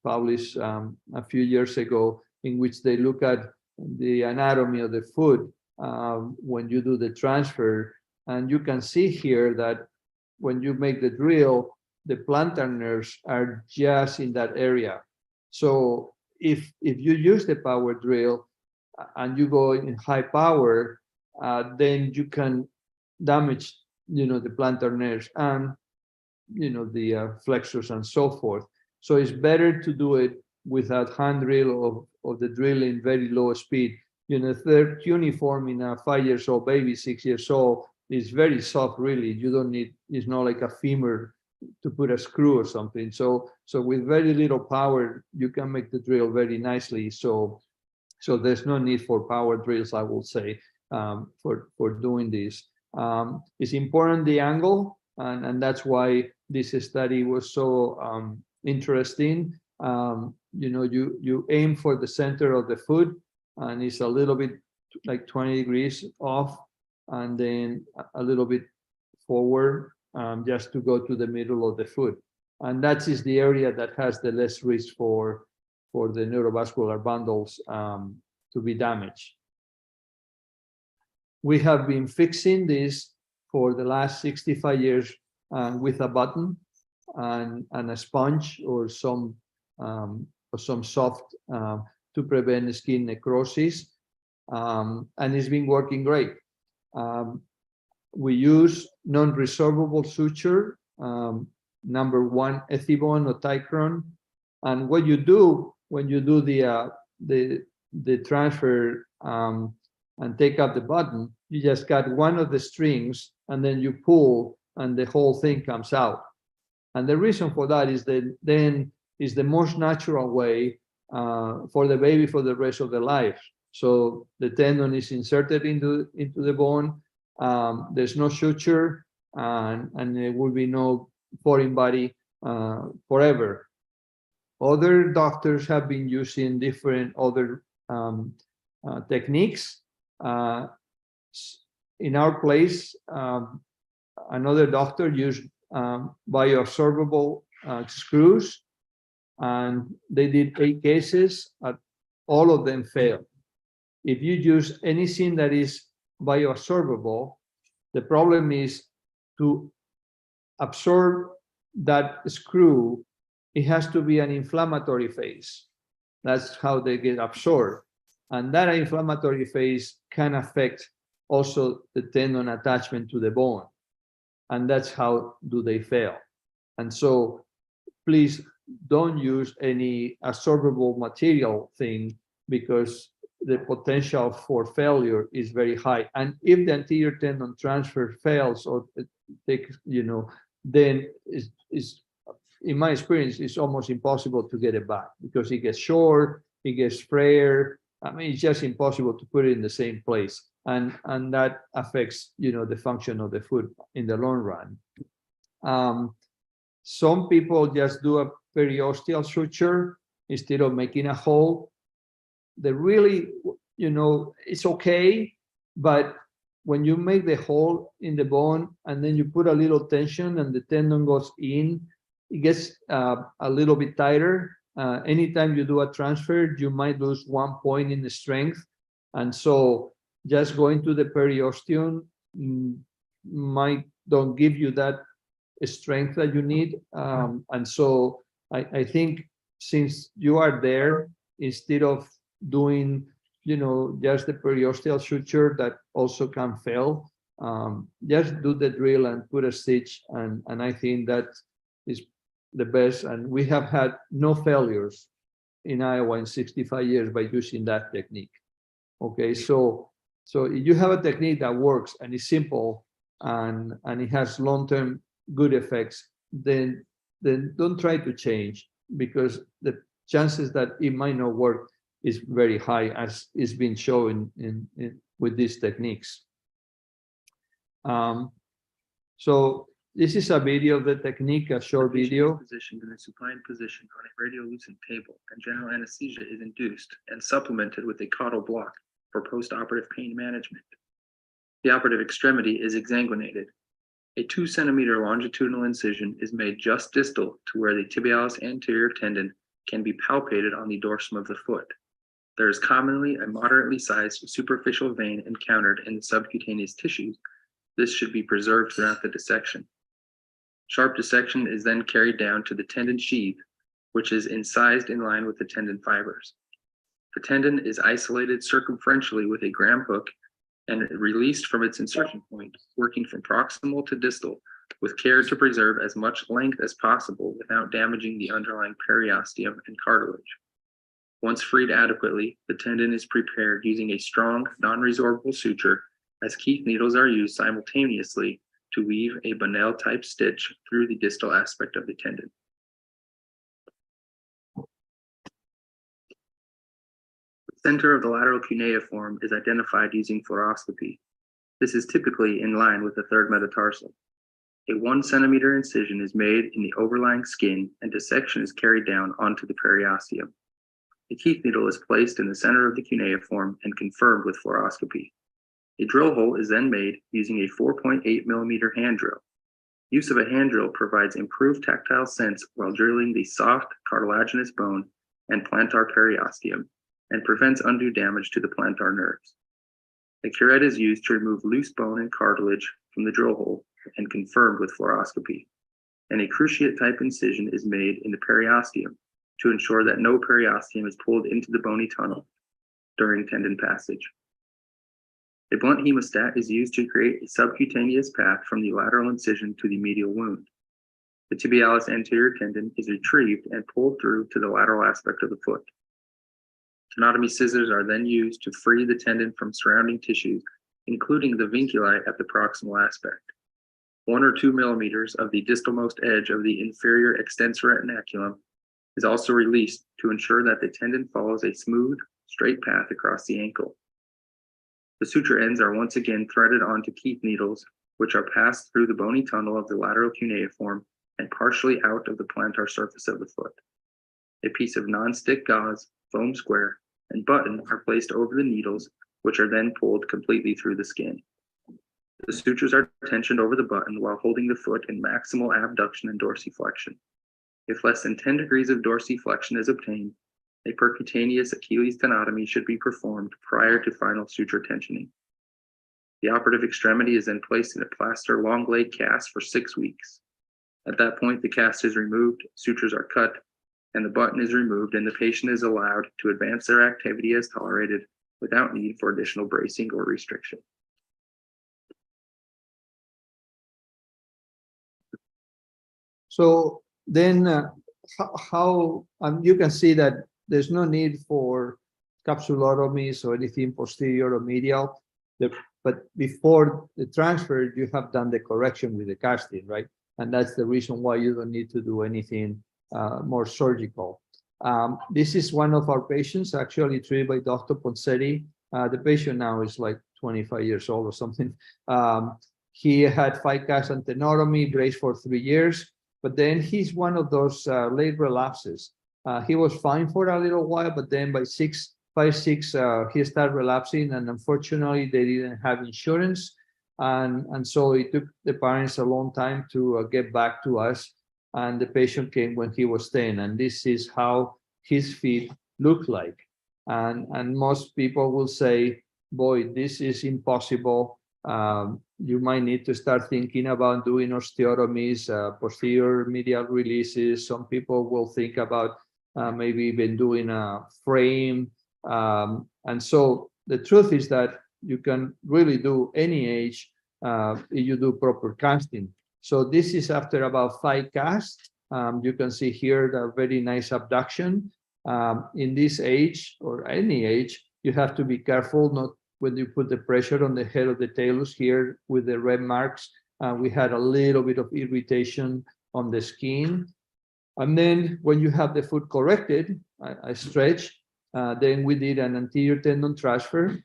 published a few years ago, in which they look at the anatomy of the foot when you do the transfer. And you can see here that when you make the drill, the plantar nerves are just in that area. So if you use the power drill and you go in high power, then you can damage, the plantar nerves and, the flexors and so forth. So it's better to do it without hand drill of the drilling very low speed. Third cuneiform in a 5-year-old baby, 6 years old, is very soft, really. You don't need, it's not like a femur to put a screw or something. So with very little power, you can make the drill very nicely. So So there's no need for power drills, I will say, for doing this. It's important, the angle, and that's why this study was so interesting. You aim for the center of the foot, and it's a little bit like 20 degrees off, and then a little bit forward, just to go to the middle of the foot. And that is the area that has the less risk for the neurovascular bundles to be damaged. We have been fixing this for the last 65 years with a button and a sponge or some soft to prevent skin necrosis, and it's been working great. We use non-resorbable suture, number 1 Ethibond or Ticron, and what you do when you do the transfer and take out the button, you just cut one of the strings and then you pull and the whole thing comes out. And the reason for that is that then is the most natural way for the baby for the rest of their life. So the tendon is inserted into the bone. There's no suture, and there will be no foreign body forever. Other doctors have been using different other techniques. In our place, another doctor used bioabsorbable screws, and they did 8 cases. All of them failed. If you use anything that is bioabsorbable, the problem is to absorb that screw, it has to be an inflammatory phase. That's how they get absorbed. And that inflammatory phase can affect also the tendon attachment to the bone. And that's how do they fail. And so please don't use any absorbable material thing, because the potential for failure is very high. And if the anterior tendon transfer fails or then is in my experience, it's almost impossible to get it back, because it gets short, it gets frayed. I mean, it's just impossible to put it in the same place. And that affects, the function of the foot in the long run. Some people just do a periosteal suture instead of making a hole. They really, it's okay, but when you make the hole in the bone and then you put a little tension and the tendon goes in, it gets a little bit tighter. Anytime you do a transfer, you might lose 1 point in the strength. And so just going to the periosteum might don't give you that strength that you need. And so I think since you are there, instead of doing, just the periosteal suture that also can fail, just do the drill and put a stitch. And I think that is the best. And we have had no failures in Iowa in 65 years by using that technique. Okay, so if you have a technique that works and is simple and it has long-term good effects, then don't try to change, because the chances that it might not work is very high, as is being shown with these techniques. So this is a video of the technique, a short video. Positioned in a supine position on a radiolucent table, and general anesthesia is induced and supplemented with a caudal block for postoperative pain management. The operative extremity is exsanguinated. A 2-centimeter longitudinal incision is made just distal to where the tibialis anterior tendon can be palpated on the dorsum of the foot. There is commonly a moderately sized superficial vein encountered in the subcutaneous tissues. This should be preserved throughout the dissection. Sharp dissection is then carried down to the tendon sheath, which is incised in line with the tendon fibers. The tendon is isolated circumferentially with a Graham hook and released from its insertion point, working from proximal to distal, with care to preserve as much length as possible without damaging the underlying periosteum and cartilage. Once freed adequately, the tendon is prepared using a strong, non-resorbable suture, as Keith needles are used simultaneously to weave a Bonnell-type stitch through the distal aspect of the tendon. Center of the lateral cuneiform is identified using fluoroscopy. This is typically in line with the third metatarsal. A 1 centimeter incision is made in the overlying skin and dissection is carried down onto the periosteum. A teeth needle is placed in the center of the cuneiform and confirmed with fluoroscopy. A drill hole is then made using a 4.8 millimeter hand drill. Use of a hand drill provides improved tactile sense while drilling the soft cartilaginous bone and plantar periosteum and prevents undue damage to the plantar nerves. A curette is used to remove loose bone and cartilage from the drill hole and confirmed with fluoroscopy. And a cruciate type incision is made in the periosteum to ensure that no periosteum is pulled into the bony tunnel during tendon passage. A blunt hemostat is used to create a subcutaneous path from the lateral incision to the medial wound. The tibialis anterior tendon is retrieved and pulled through to the lateral aspect of the foot. Tenotomy scissors are then used to free the tendon from surrounding tissues, including the vinculi at the proximal aspect. 1 or 2 millimeters of the distalmost edge of the inferior extensor retinaculum is also released to ensure that the tendon follows a smooth, straight path across the ankle. The suture ends are once again threaded onto teeth needles, which are passed through the bony tunnel of the lateral cuneiform and partially out of the plantar surface of the foot. A piece of non-stick gauze, foam square, and button are placed over the needles, which are then pulled completely through the skin. The sutures are tensioned over the button while holding the foot in maximal abduction and dorsiflexion. If less than 10 degrees of dorsiflexion is obtained, a percutaneous Achilles tenotomy should be performed prior to final suture tensioning. The operative extremity is then placed in a plaster long blade cast for 6 weeks. At that point, the cast is removed, sutures are cut, and the button is removed, and the patient is allowed to advance their activity as tolerated without need for additional bracing or restriction. So then you can see that there's no need for capsulotomies or anything posterior or medial. But before the transfer, you have done the correction with the casting, right? And that's the reason why you don't need to do anything more surgical. This is one of our patients actually treated by Dr. Ponsetti. The patient now is like 25 years old or something. He had 5 casts and tenotomy, braced for 3 years, but then he's one of those late relapses. He was fine for a little while, but then by 5, 6, he started relapsing, and unfortunately they didn't have insurance. And so it took the parents a long time to get back to us. And the patient came when he was 10, and this is how his feet look like. And most people will say, boy, this is impossible. You might need to start thinking about doing osteotomies, posterior medial releases. Some people will think about maybe even doing a frame. And so the truth is that you can really do any age if you do proper casting. So this is after about 5 casts. You can see here the very nice abduction. In this age or any age, you have to be careful not when you put the pressure on the head of the talus here with the red marks. We had a little bit of irritation on the skin. And then when you have the foot corrected, I stretch, then we did an anterior tendon transfer,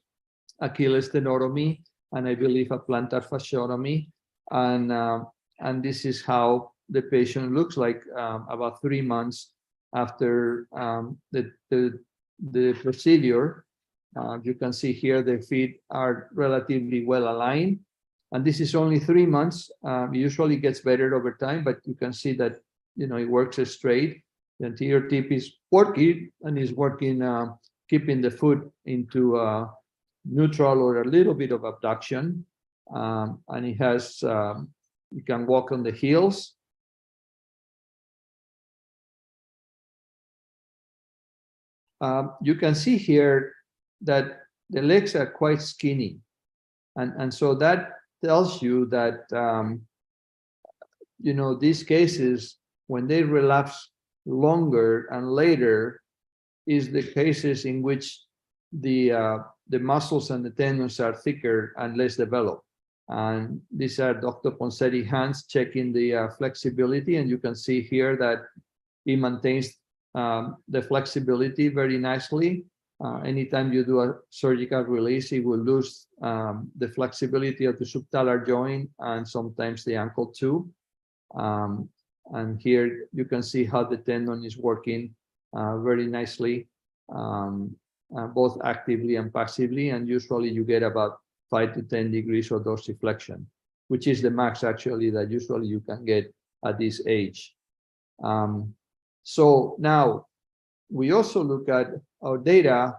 Achilles tenotomy, and I believe a plantar fasciotomy. And this is how the patient looks like about 3 months after the procedure. You can see here the feet are relatively well aligned, and this is only 3 months. It usually gets better over time, but you can see that it works straight. The anterior tip is working and is working, keeping the foot into neutral or a little bit of abduction, and it has. You can walk on the heels. You can see here that the legs are quite skinny. And so that tells you that, these cases, when they relapse longer and later, is the cases in which the muscles and the tendons are thicker and less developed. And these are Dr. Ponsetti hands checking the flexibility, and you can see here that he maintains the flexibility very nicely. Anytime you do a surgical release, it will lose the flexibility of the subtalar joint and sometimes the ankle too. And here you can see how the tendon is working very nicely, both actively and passively. And usually you get about 5 to 10 degrees of dorsiflexion, which is the max actually that usually you can get at this age. So now we also look at our data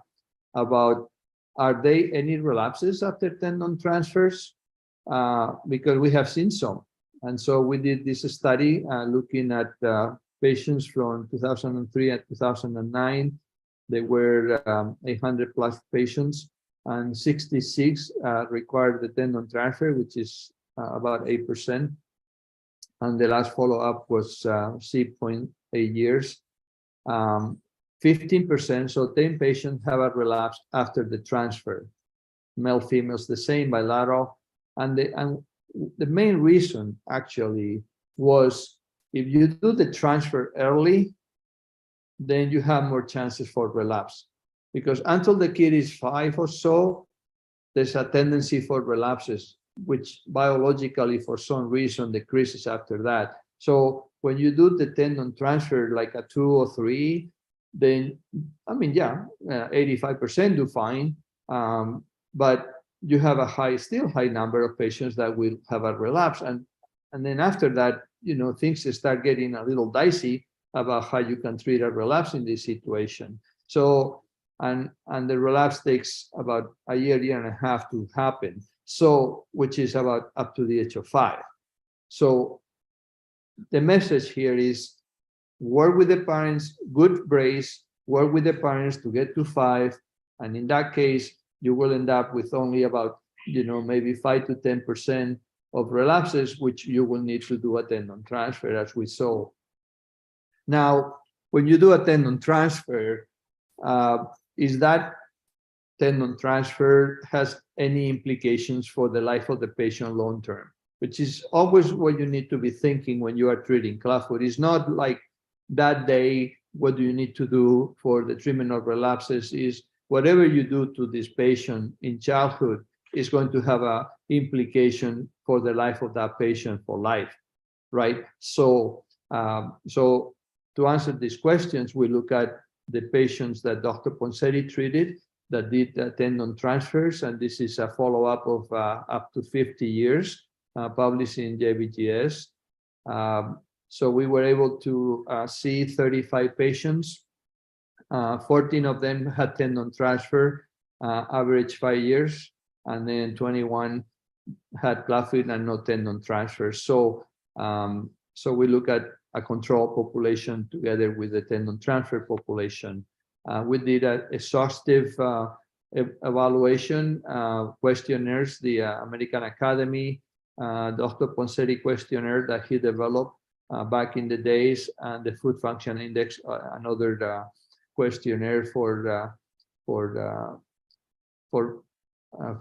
about, are there any relapses after tendon transfers? Because we have seen some. And so we did this study looking at patients from 2003 and 2009. There were 800 plus patients, and 66 required the tendon transfer, which is about 8%. And the last follow-up was 6.8 years. 15%, so 10 patients have a relapse after the transfer. Male, females, the same, bilateral. And the main reason actually was if you do the transfer early, then you have more chances for relapse. Because until the kid is 5 or so, there's a tendency for relapses, which biologically, for some reason, decreases after that. So when you do the tendon transfer like a 2 or 3, then, I mean, yeah, 85% do fine, but you have a still high number of patients that will have a relapse. And then after that, you know, things start getting a little dicey about how you can treat a relapse in this situation. So, and the relapse takes about a year, year and a half to happen. So, which is about up to the age of 5. So the message here is work with the parents, good brace, work with the parents to get to 5. And in that case, you will end up with only about, you know, maybe 5 to 10% of relapses, which you will need to do a tendon transfer, as we saw. Now, when you do a tendon transfer, is that tendon transfer has any implications for the life of the patient long term, which is always what you need to be thinking when you are treating clubfoot. It's not like that day, what do you need to do for the treatment of relapses? Is whatever you do to this patient in childhood is going to have an implication for the life of that patient for life, right? So, so to answer these questions, we look at the patients that Dr. Ponseti treated that did tendon transfers, and this is a follow-up of up to 50 years, published in JBGS. So we were able to see 35 patients. 14 of them had tendon transfer, average 5 years, and then 21 had clubfoot and no tendon transfer. So, so we look at a control population together with the tendon transfer population. We did an exhaustive evaluation questionnaires, the American Academy, Dr. Ponseti questionnaire that he developed back in the days, and the Foot Function Index, another questionnaire for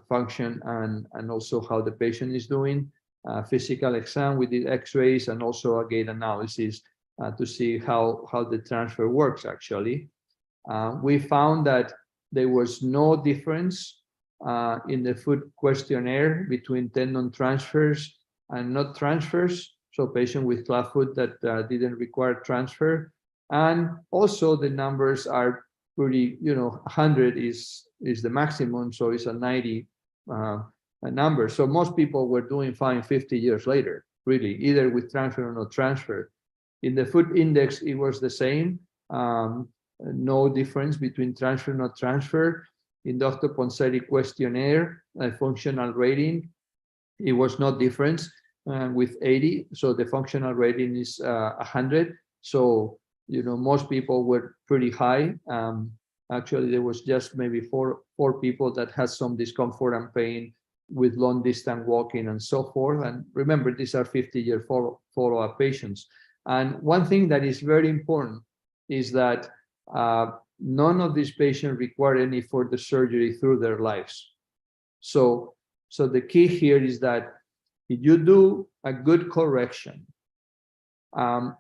function and also how the patient is doing. Physical exam, we did x-rays and also a gait analysis to see how the transfer works actually. We found that there was no difference in the foot questionnaire between tendon transfers and not transfers. So patient with clubfoot that didn't require transfer. And also the numbers are pretty, 100 is the maximum. So it's a 90 number. So most people were doing fine 50 years later, really, either with transfer or no transfer. In the foot index, it was the same. No difference between transfer and not transfer. In Dr. Ponseti questionnaire, functional rating, it was no difference with 80. So the functional rating is 100. So, most people were pretty high. Actually, there was just maybe four people that had some discomfort and pain with long distance walking and so forth. And remember, these are 50-year follow-up patients. And one thing that is very important is that none of these patients require any further surgery through their lives. So the key here is that if you do a good correction,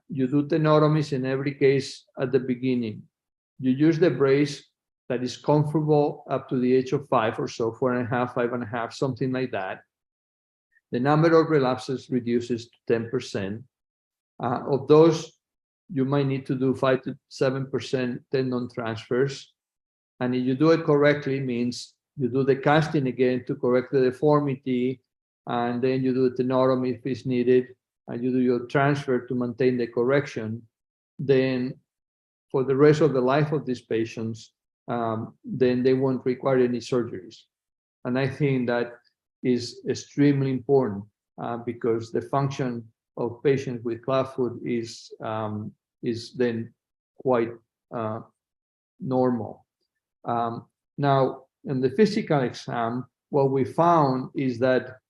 you do tenotomies in every case at the beginning, you use the brace that is comfortable up to the age of 5 or so, 4.5, 5.5, something like that, the number of relapses reduces to 10%. Of those, you might need to do 5 to 7% tendon transfers. And if you do it correctly, means you do the casting again to correct the deformity, and then you do the tenotomy if it's needed, and you do your transfer to maintain the correction. Then for the rest of the life of these patients, then they won't require any surgeries. And I think that is extremely important because the function of patients with clubfoot is then quite normal. Now, in the physical exam, what we found is that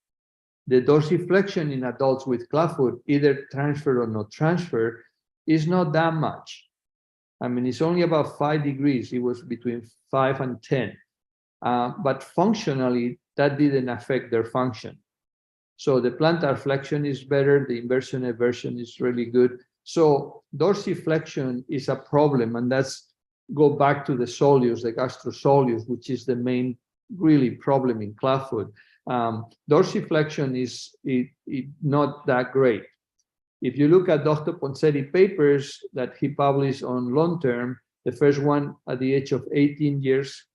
the dorsiflexion in adults with clubfoot, either transfer or not transfer, is not that much. I mean, it's only about 5 degrees. It was between 5 and 10. But functionally, that didn't affect their function. So the plantar flexion is better. The inversion eversion is really good. So dorsiflexion is a problem, and that's go back to the soleus, the gastrosoleus, which is the main really problem in clubfoot. Dorsiflexion is not that great. If you look at Dr. Ponseti papers that he published on long term, the first one at the age of 18 years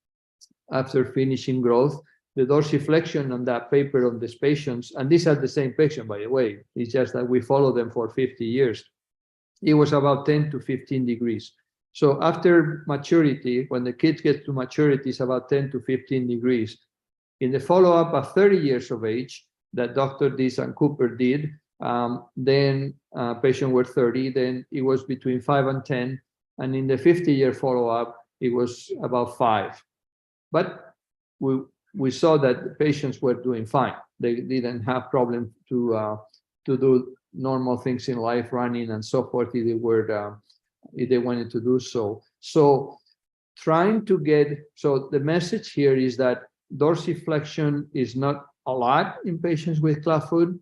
after finishing growth, the dorsiflexion on that paper on these patients, and these are the same patient, by the way, it's just that we follow them for 50 years. It was about 10 to 15 degrees. So after maturity, when the kids get to maturity, it's about 10 to 15 degrees. In the follow-up at 30 years of age that Dr. Dees and Cooper did, then patient were 30, then it was between 5 and 10. And in the 50-year follow-up, it was about 5. But we saw that the patients were doing fine. They didn't have problem to do normal things in life, running and so forth, if they wanted to do so. So trying to get, so the message here is that dorsiflexion is not a lot in patients with clubfoot.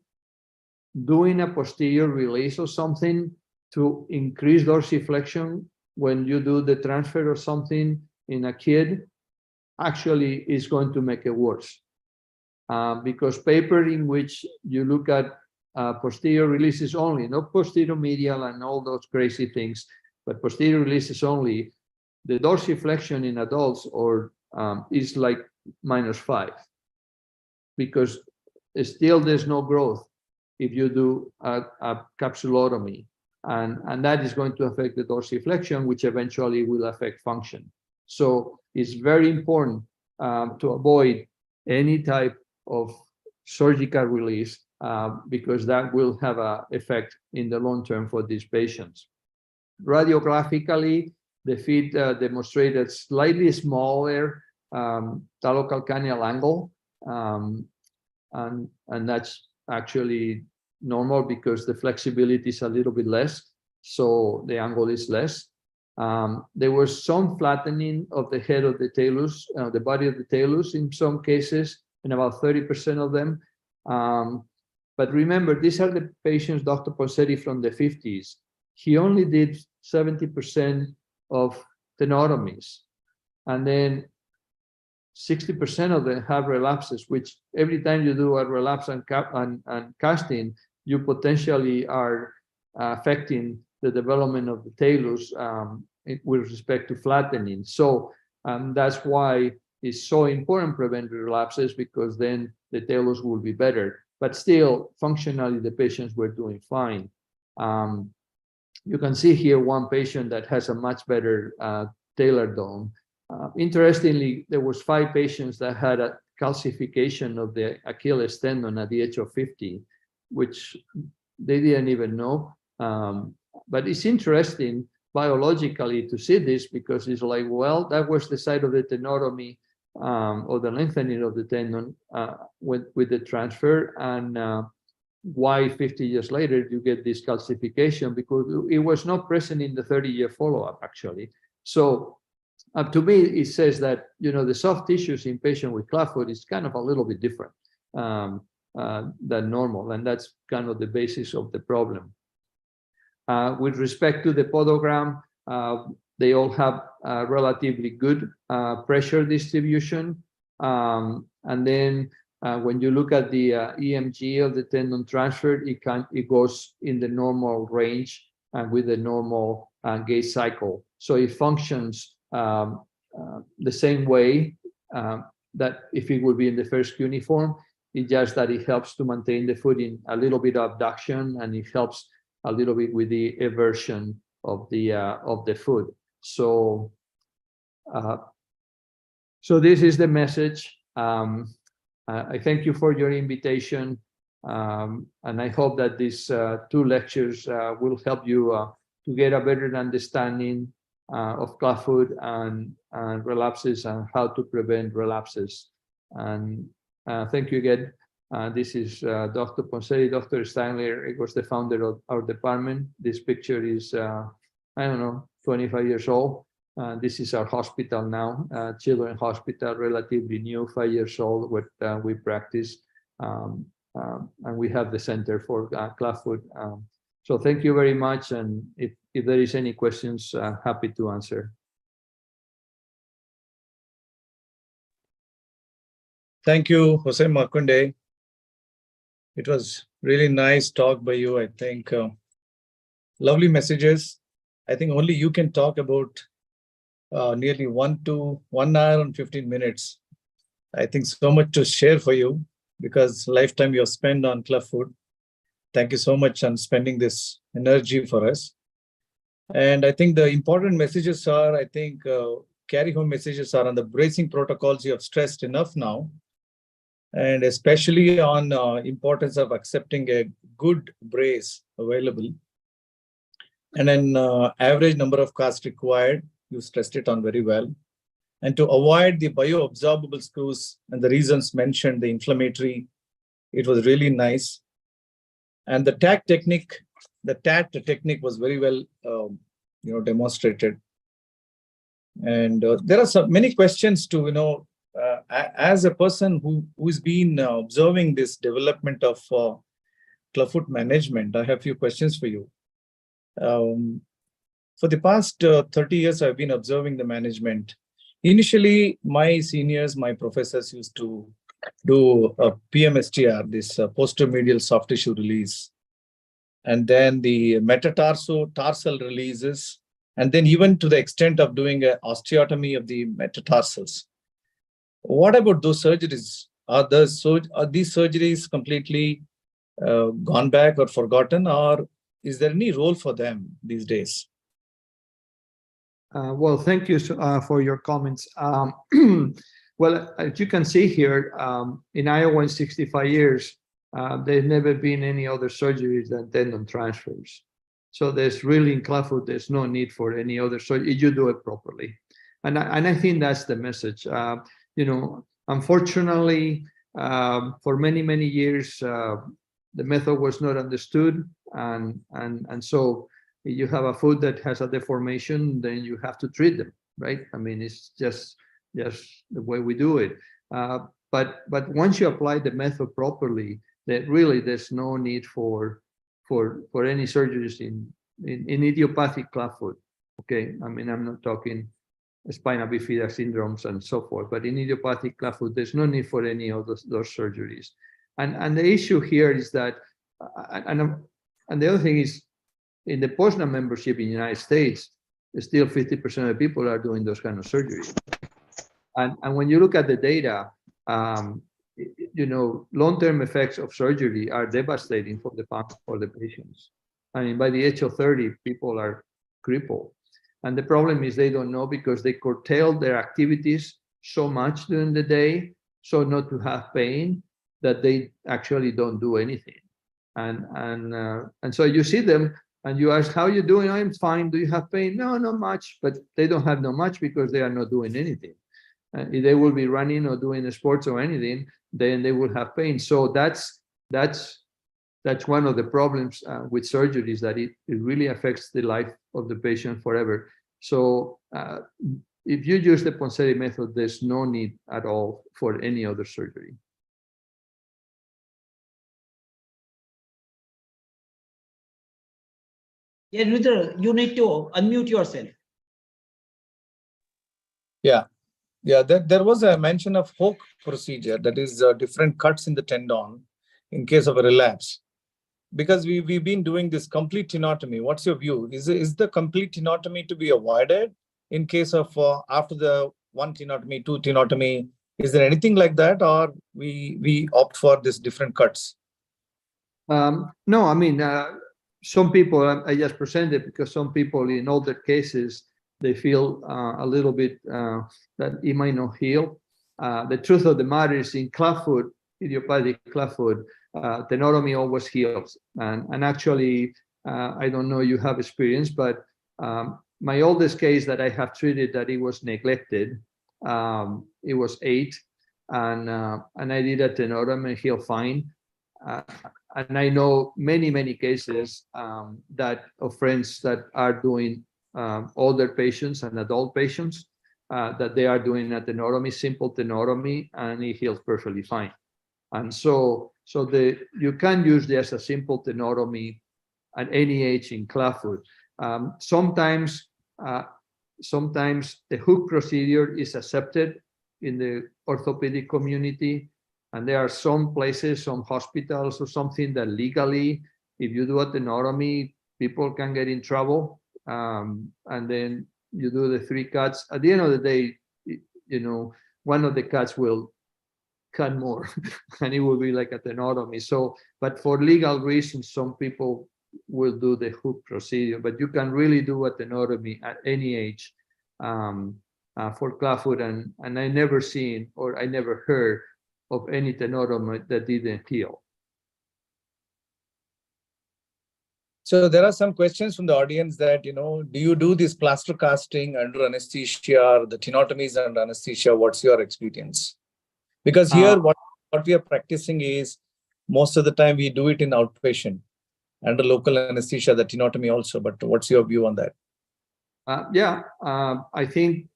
Doing a posterior release or something to increase dorsiflexion when you do the transfer or something in a kid actually is going to make it worse. Because paper in which you look at posterior releases only, not posterior medial and all those crazy things, but posterior releases only, the dorsiflexion in adults is like -5, because still there's no growth if you do a capsulotomy, and that is going to affect the dorsiflexion, which eventually will affect function. So it's very important to avoid any type of surgical release because that will have an effect in the long term for these patients. Radiographically, the feet demonstrated slightly smaller talocalcaneal angle, and that's actually normal because the flexibility is a little bit less, so the angle is less. There was some flattening of the head of the talus, the body of the talus in some cases, in about 30% of them. But remember, these are the patients, Dr. Ponseti from the 50s. He only did 70% of tenotomies, and then 60% of them have relapses, which every time you do a relapse and casting, you potentially are affecting the development of the talus with respect to flattening. So that's why it's so important to prevent relapses, because then the talus will be better. But still, functionally, the patients were doing fine. You can see here one patient that has a much better talar dome. Interestingly, there was 5 patients that had a calcification of the Achilles tendon at the age of 50, which they didn't even know. But it's interesting biologically to see this, because it's like, well, that was the site of the tenotomy or the lengthening of the tendon with the transfer, and why 50 years later you get this calcification, because it was not present in the 30-year follow-up actually. So to me, it says that, you know, the soft tissues in patients with clubfoot is kind of a little bit different than normal, and that's kind of the basis of the problem. With respect to the podogram, They all have relatively good pressure distribution. And then when you look at the EMG of the tendon transfer, it goes in the normal range and with the normal gait cycle. So it functions the same way that if it would be in the first uniform. It's just that it helps to maintain the foot in a little bit of abduction, and it helps a little bit with the eversion of the foot. So, so this is the message. I thank you for your invitation, and I hope that these 2 lectures will help you to get a better understanding of clubfoot and relapses and how to prevent relapses. And thank you again. This is Dr. Ponseri. Dr. Steinler was the founder of our department. This picture is, I don't know, 25 years old. This is our hospital now, Children's Hospital, relatively new, 5 years old, where we practice. And we have the Center for Clubfoot. So thank you very much. And if there is any questions, happy to answer. Thank you, Jose Morcuende. It was really nice talk by you. I think lovely messages. I think only you can talk about nearly 1 hour and 15 minutes. I think so much to share for you because lifetime you have spent on clubfoot. Thank you so much on spending this energy for us. And I think the important messages are, I think carry home messages are on the bracing protocols. You have stressed enough now. And especially on importance of accepting a good brace available. And then average number of casts required, you stressed it on very well. And to avoid the bioabsorbable screws and the reasons mentioned, the inflammatory, it was really nice. And the TAT technique was very well demonstrated. And there are many questions to, as a person who's been observing this development of clubfoot management, I have a few questions for you. For the past 30 years, I've been observing the management. Initially, my seniors, my professors used to do a PMSTR, this posteromedial soft tissue release, and then the metatarsal releases, and then even to the extent of doing an osteotomy of the metatarsals. What about those surgeries? Are these surgeries completely gone back or forgotten, or is there any role for them these days? Well, thank you for your comments. Well, as you can see here, in Iowa in 65 years, there's never been any other surgeries than tendon transfers. So there's really in clubfoot, there's no need for any other surgery. You do it properly. And I think that's the message. Unfortunately, for many, many years, the method was not understood. And so you have a foot that has a deformation, then you have to treat them, right? I mean, it's just the way we do it. But once you apply the method properly, that really there's no need for any surgeries in idiopathic clubfoot. Okay, I mean, I'm not talking spina bifida syndromes and so forth, but in idiopathic clubfoot, there's no need for any of those surgeries. And the issue here is that, and the other thing is, in the POSNA membership in the United States, still 50% of people are doing those kind of surgeries. And when you look at the data, long-term effects of surgery are devastating for the patients. I mean, by the age of 30, people are crippled. And the problem is they don't know because they curtail their activities so much during the day, so not to have pain, that they actually don't do anything. And so you see them and you ask, how are you doing? I'm fine. Do you have pain? No, not much. But they don't have no much because they are not doing anything. If they will be running or doing sports or anything, then they will have pain. So that's one of the problems with surgeries, that it really affects the life of the patient forever. So if you use the Ponseri method, there's no need at all for any other surgery. Yeah, Neeraj, you need to unmute yourself. Yeah. Yeah, there was a mention of hook procedure, that is different cuts in the tendon in case of a relapse. Because we've been doing this complete tenotomy. What's your view? Is the complete tenotomy to be avoided in case of after the one tenotomy, two tenotomy? Is there anything like that, or we opt for this different cuts? No, I mean, some people, I just presented because some people in older cases, they feel a little bit that it might not heal. The truth of the matter is in clubfoot, idiopathic clubfoot, tenotomy always heals. And actually, I don't know you have experience, but my oldest case that I have treated that it was neglected, it was 8, and I did a tenotomy, healed fine. And I know many cases that of friends that are doing older patients and adult patients that they are doing a tenotomy, simple tenotomy, and it heals perfectly fine. And so you can use this as a simple tenotomy at any age in clubfoot. Sometimes the hook procedure is accepted in the orthopedic community, and there are some places, some hospitals or something that legally, if you do a tenotomy, people can get in trouble. And then you do the 3 cuts. At the end of the day, you know, one of the cuts will cut more and it will be like a tenotomy. So, but for legal reasons, some people will do the hook procedure, but you can really do a tenotomy at any age for clubfoot. And I never seen, or I never heard of any tenotomy that didn't heal. So there are some questions from the audience that, do you do this plaster casting under anesthesia, or the tenotomies under anesthesia? What's your experience? Because here, what we are practicing is most of the time we do it in outpatient under local anesthesia, the tenotomy also. But what's your view on that? I think,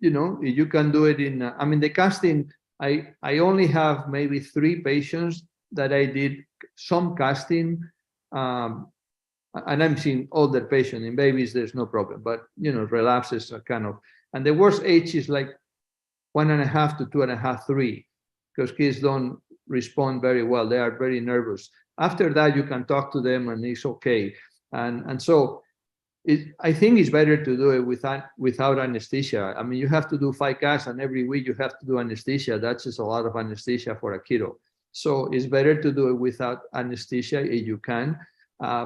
you can do it in, I mean, the casting, I only have maybe 3 patients that I did some casting, and I'm seeing older patients. In babies, there's no problem, but, relapses are kind of, and the worst age is like 1.5 to 2.5, 3, because kids don't respond very well. They are very nervous. After that, you can talk to them and it's okay. And so I think it's better to do it without anesthesia. I mean, you have to do 5 casts, and every week you have to do anesthesia. That's just a lot of anesthesia for a kiddo. So it's better to do it without anesthesia if you can.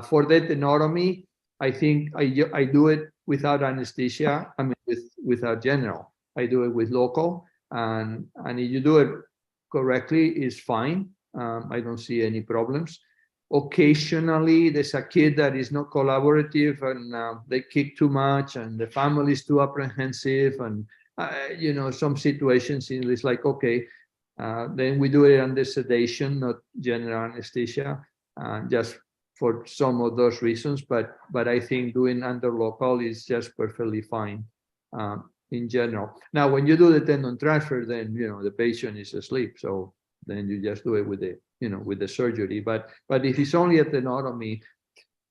For the tenotomy, I think I do it without anesthesia. I mean, without general. I do it with local, and if you do it correctly, it's fine. I don't see any problems. Occasionally, there's a kid that is not collaborative, and they kick too much, and the family is too apprehensive, and some situations it's like, okay, then we do it under sedation, not general anesthesia, just for some of those reasons. But I think doing under local is just perfectly fine in general. Now, when you do the tendon transfer, then the patient is asleep, so then you just do it with the with the surgery. But if it's only a tenotomy,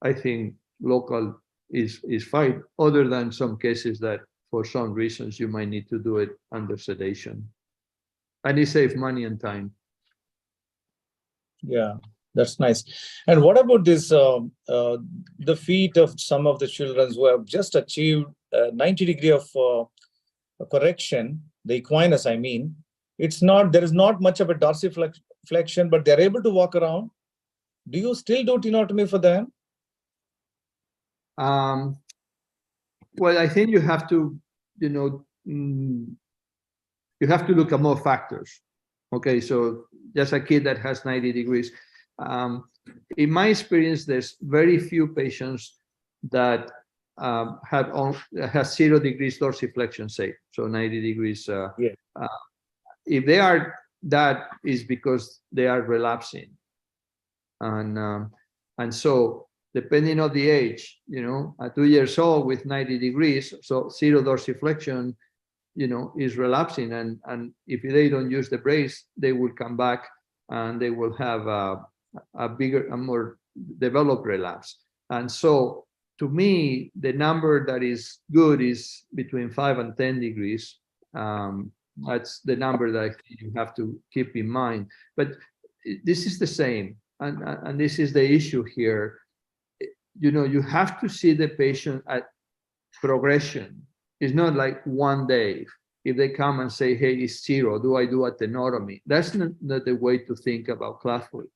I think local is fine, other than some cases that for some reasons you might need to do it under sedation, and it saves money and time. Yeah, that's nice. And what about this the feet of some of the children who have just achieved 90 degree of correction, the equinus, I mean, there is not much of a dorsiflexion, but they're able to walk around. Do you still do tenotomy for them? Well, I think you have to, you have to look at more factors. Okay, so just a kid that has 90 degrees. In my experience, there's very few patients that has 0 degrees dorsiflexion, say, so 90 degrees. If they are, that is because they are relapsing, and so depending on the age, at 2 years old with 90 degrees, so 0 dorsiflexion, is relapsing, and if they don't use the brace, they will come back and they will have a bigger, a more developed relapse. And so, to me, the number that is good is between 5 and 10 degrees. That's the number that I think you have to keep in mind. But this is the same, and this is the issue here. You have to see the patient at progression. It's not like one day. If they come and say, hey, it's 0, do I do a tenotomy? That's not the way to think about clubfoot.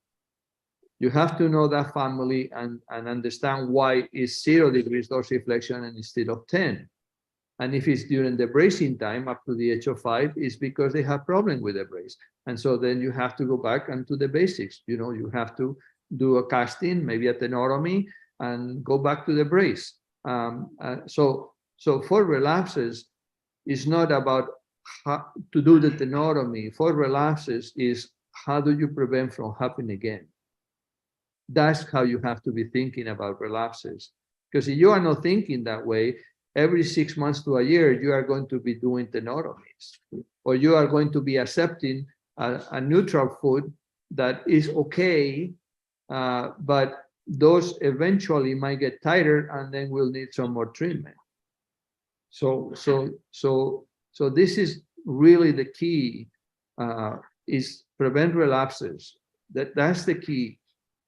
You have to know that family and understand why it's 0 degrees dorsiflexion and instead of 10. And if it's during the bracing time up to the age of 5, it's because they have problem with the brace. And so then you have to go back and to the basics. You have to do a casting, maybe a tenotomy, and go back to the brace. So for relapses, it's not about how to do the tenotomy. For relapses is how do you prevent from happening again? That's how you have to be thinking about relapses. Because if you are not thinking that way, every 6 months to a year, you are going to be doing tenotomies, or you are going to be accepting a neutral foot that is okay, but those eventually might get tighter and then we'll need some more treatment. So this is really the key, is prevent relapses. That's the key.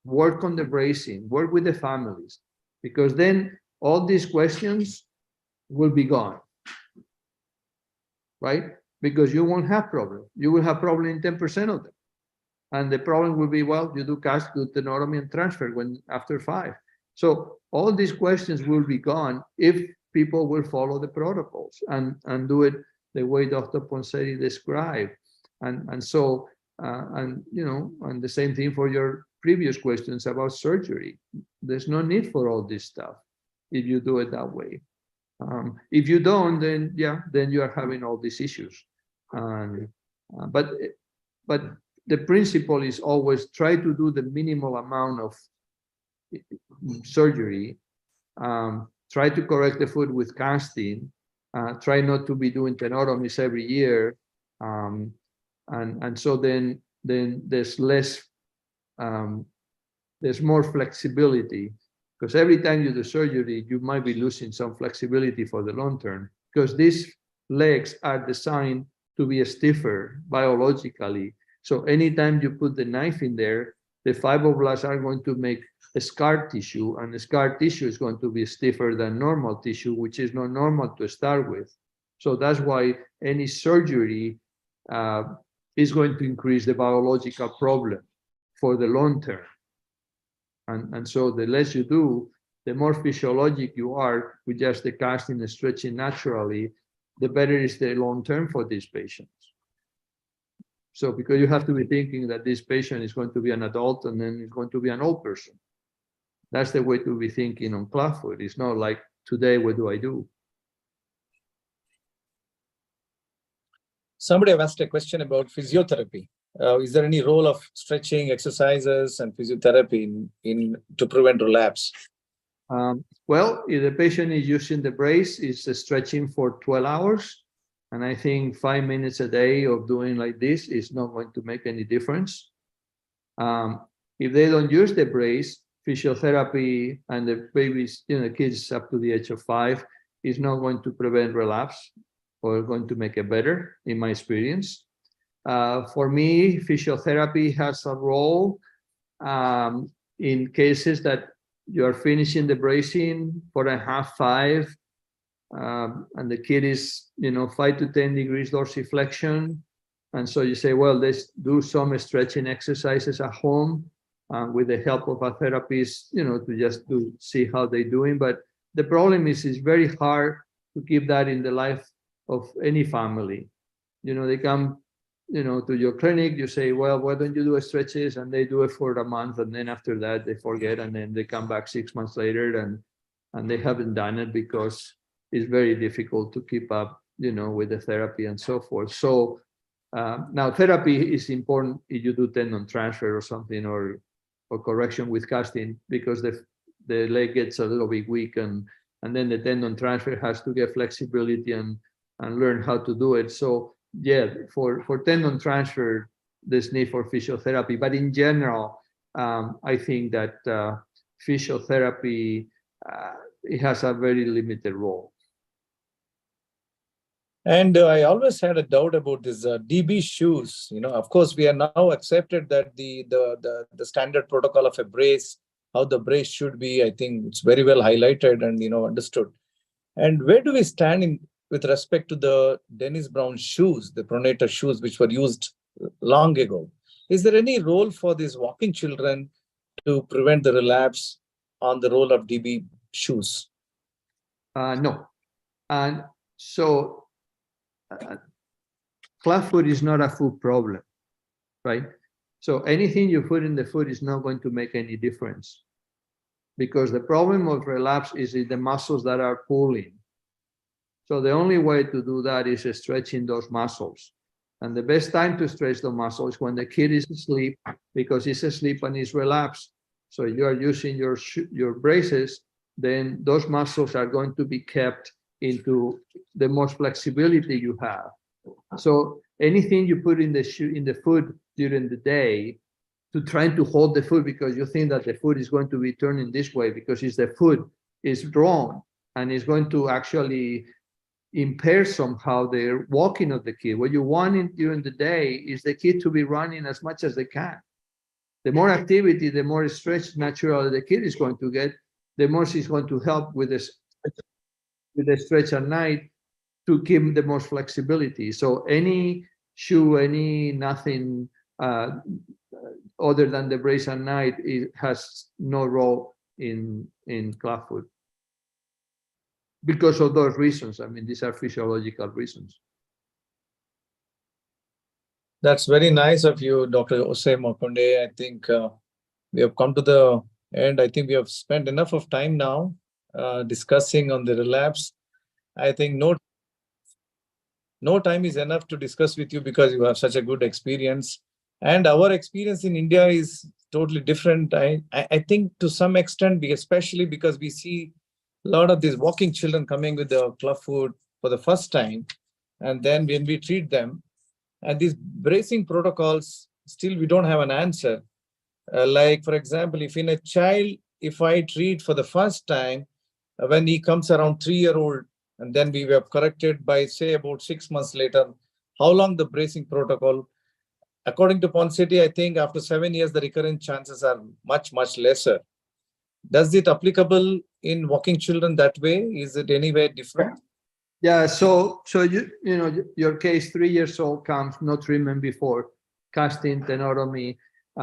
Work on the bracing, work with the families, because then all these questions will be gone, right? Because you won't have problem. You will have problem in 10% of them. And the problem will be, well, you do cast, do tenotomy and transfer after 5. So all these questions will be gone if people will follow the protocols and do it the way Dr. Ponseti described. And the same thing for your previous questions about surgery. There's no need for all this stuff if you do it that way. If you don't, then you are having all these issues. But the principle is always try to do the minimal amount of surgery. Try to correct the foot with casting. Try not to be doing tenotomies every year. And so then there's less, there's more flexibility, because every time you do surgery, you might be losing some flexibility for the long term, because these legs are designed to be stiffer biologically. So anytime you put the knife in there, the fibroblasts are going to make a scar tissue, and the scar tissue is going to be stiffer than normal tissue, which is not normal to start with. So that's why any surgery is going to increase the biological problem for the long term. And so the less you do, the more physiologic you are with just the casting and stretching naturally, the better is the long term for these patients. So because you have to be thinking that this patient is going to be an adult and then it's going to be an old person. That's the way to be thinking on clubfoot. It's not like, today, what do I do? Somebody have asked a question about physiotherapy. Is there any role of stretching, exercises, and physiotherapy in to prevent relapse? Well, if the patient is using the brace, it's stretching for 12 hours. And I think 5 minutes a day of doing like this is not going to make any difference. If they don't use the brace, physiotherapy and the babies, kids up to the age of 5 is not going to prevent relapse or going to make it better, in my experience. For me, physiotherapy has a role in cases that you are finishing the bracing 4.5, 5, and the kid is 5 to 10 degrees dorsiflexion, and so you say, well, let's do some stretching exercises at home with the help of a therapist, to just to see how they're doing. But the problem is it's very hard to keep that in the life of any family. They come to your clinic, you say, well, why don't you do stretches? And they do it for a month, and then after that they forget, and then they come back 6 months later and they haven't done it because it's very difficult to keep up, with the therapy and so forth. So now therapy is important if you do tendon transfer or something, or correction with casting, because the leg gets a little bit weak, and then the tendon transfer has to get flexibility and learn how to do it. So yeah, for tendon transfer, there's need for physiotherapy. But in general, I think that physiotherapy, it has a very limited role. And I always had a doubt about this DB shoes. Of course, we are now accepted that the standard protocol of a brace, how the brace should be. I think it's very well highlighted and understood. And where do we stand with respect to the Dennis Brown shoes, the pronator shoes, which were used long ago? Is there any role for these walking children to prevent the relapse on the role of DB shoes? No. And so clubfoot is not a foot problem, right? So anything you put in the foot is not going to make any difference, because the problem of relapse is in the muscles that are pulling. So the only way to do that is stretching those muscles. And the best time to stretch the muscles is when the kid is asleep, because he's asleep and he's relapsed. So you are using your braces, then those muscles are going to be kept into the most flexibility you have. So anything you put in the foot during the day to trying to hold the foot because you think that the foot is going to be turning this way because it's the foot is wrong and is going to actually impair somehow the walking of the kid. What you want during the day is the kid to be running as much as they can. The more activity, the more stretch naturally the kid is going to get, the more she's going to help with the stretch at night to give the most flexibility. So any shoe, nothing other than the brace at night, it has no role in clubfoot. Because of those reasons. I mean, these are physiological reasons. That's very nice of you, Dr. Jose Morcuende. I think we have come to the end. I think we have spent enough of time now discussing on the relapse. I think no time is enough to discuss with you because you have such a good experience. And our experience in India is totally different. I think to some extent, especially because we see a lot of these walking children coming with the clubfoot for the first time. And then when we treat them, and these bracing protocols, still we don't have an answer. Like, for example, if in a child, if I treat for the first time, when he comes around 3-year-old, and then we were corrected by, say, about 6 months later, how long the bracing protocol? According to Ponseti, I think after 7 years, the recurrent chances are much, much lesser. Does it applicable in walking children that way? Is it any way different? Yeah, so you know your case, 3 years old comes, no treatment before, casting, tenotomy.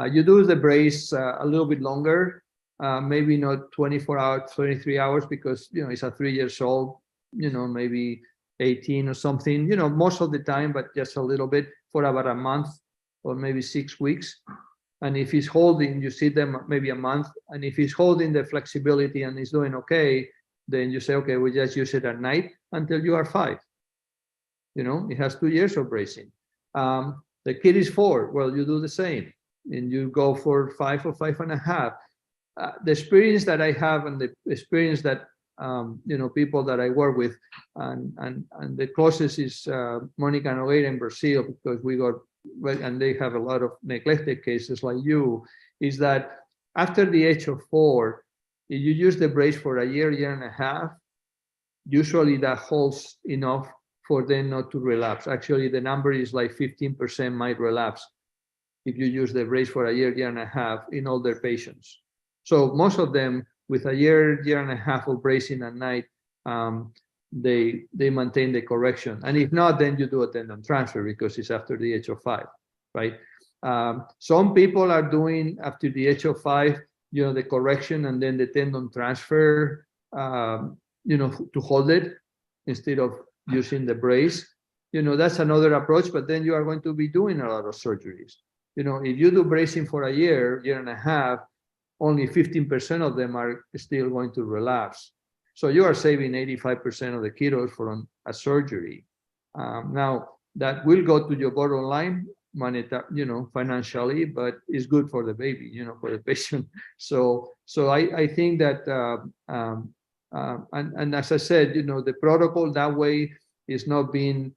You do the brace a little bit longer, maybe not 24 hours, 23 hours, because it's a 3 years old, maybe 18 or something, most of the time, but just a little bit for about a month or maybe 6 weeks. And if he's holding, you see them maybe a month. And if he's holding the flexibility and he's doing okay, then you say, okay, we just use it at night until you are 5. It has 2 years of bracing. The kid is 4. Well, you do the same. And you go for 5 or 5.5. The experience that I have and the experience that, people that I work with, and the closest is Monica Nogueira in Brazil, because and they have a lot of neglected cases like you, is that after the age of 4, if you use the brace for a year and a half, usually that holds enough for them not to relapse. Actually, the number is like 15% might relapse if you use the brace for a year and a half in all their patients. So most of them, with a year and a half of bracing at night, they maintain the correction. And if not, then you do a tendon transfer because it's after the age of 5, right? Some people are doing after the age of 5, the correction and then the tendon transfer, to hold it instead of using the brace. That's another approach, but then you are going to be doing a lot of surgeries. If you do bracing for a year and a half, only 15% of them are still going to relapse. So you are saving 85% of the kiddos from a surgery. Now that will go to your bottom line, financially, but it's good for the baby, for the patient. So I think that, and as I said, the protocol that way is not being,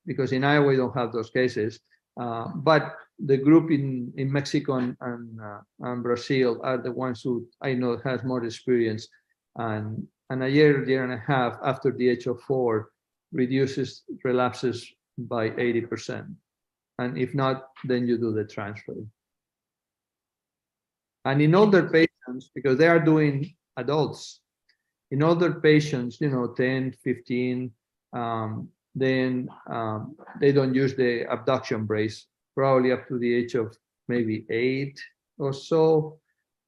because in Iowa we don't have those cases, but the group in Mexico and Brazil are the ones who I know has more experience, and a year and a half after the age of 4, reduces relapses by 80%. And if not, then you do the transfer. And in older patients, because they are doing adults, in older patients, 10, 15, then they don't use the abduction brace, probably up to the age of maybe 8 or so.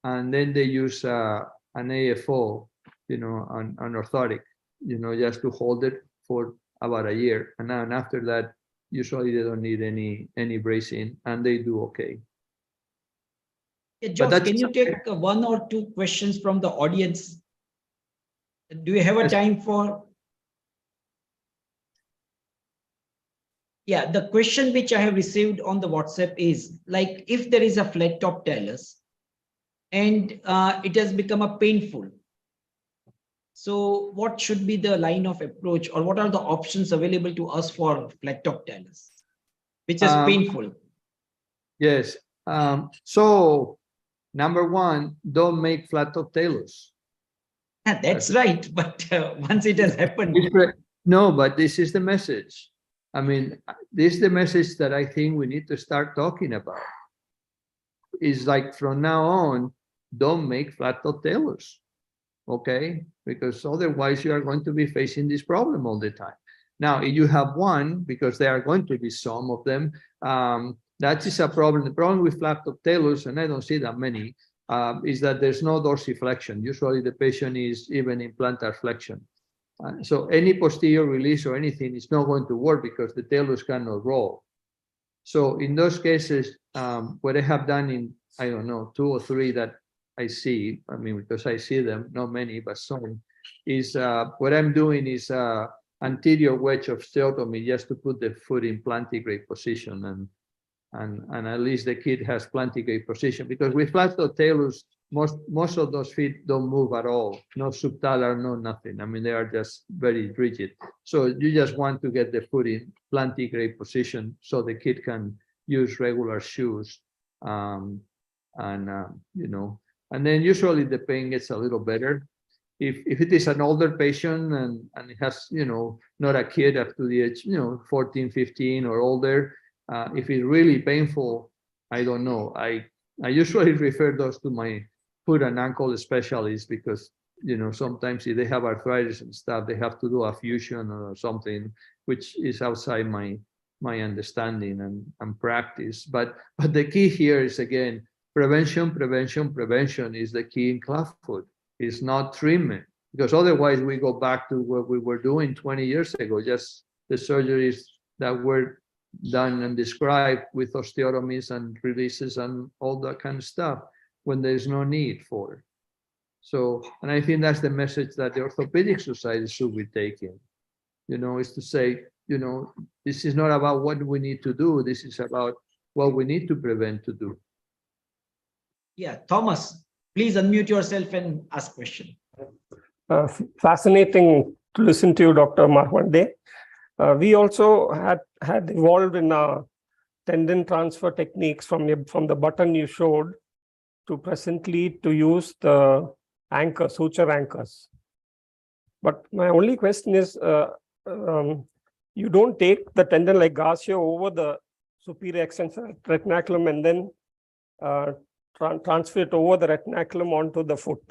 And then they use an AFO, an orthotic, just to hold it for about a year. And then after that, usually they don't need any bracing, and they do okay. Yeah, Josh, can you take one or two questions from the audience? Do you have a time for? Yeah, the question which I have received on the WhatsApp is like, if there is a flat top talus and it has become a painful, so what should be the line of approach, or what are the options available to us for flat top talus, which is painful? Yes. So number one, don't make flat top talus. That's right. But once it has happened. No, but this is the message. I mean, this is the message that I think we need to start talking about. Is like from now on, don't make flat top talus. Okay? Because otherwise you are going to be facing this problem all the time. Now, if you have one, because there are going to be some of them, that is a problem. The problem with flat top talus, and I don't see that many, is that there's no dorsiflexion. Usually the patient is even in plantar flexion. So any posterior release or anything is not going to work because the talus cannot roll. So in those cases, what I have done in, I don't know, 2 or 3 that I see, I mean, because I see them, not many, but some, is what I'm doing is anterior wedge of osteotomy just to put the foot in plantigrade position, and at least the kid has plantigrade position, because with flat top talus, most of those feet don't move at all, no subtalar, no nothing. I mean, they are just very rigid. So you just want to get the foot in plantigrade position so the kid can use regular shoes, and then usually the pain gets a little better. If it is an older patient and it has, not a kid up to the age, 14, 15 or older, if it's really painful, I don't know. I usually refer those to my foot and ankle specialist, because, sometimes if they have arthritis and stuff, they have to do a fusion or something, which is outside my understanding and practice. But the key here is, again, prevention is the key in clubfoot. It's not treatment, because otherwise we go back to what we were doing 20 years ago, just the surgeries that were done and described with osteotomies and releases and all that kind of stuff, when there's no need for it. So, and I think that's the message that the Orthopedic Society should be taking, is to say, this is not about what we need to do, this is about what we need to prevent to do. Yeah, Thomas, please unmute yourself and ask question. Fascinating to listen to you, Dr. Morcuende. We also had evolved in tendon transfer techniques from the button you showed to presently to use the anchors, suture anchors. But my only question is, you don't take the tendon like Garcia over the superior extensor retinaculum and then transfer it over the retinaculum onto the foot.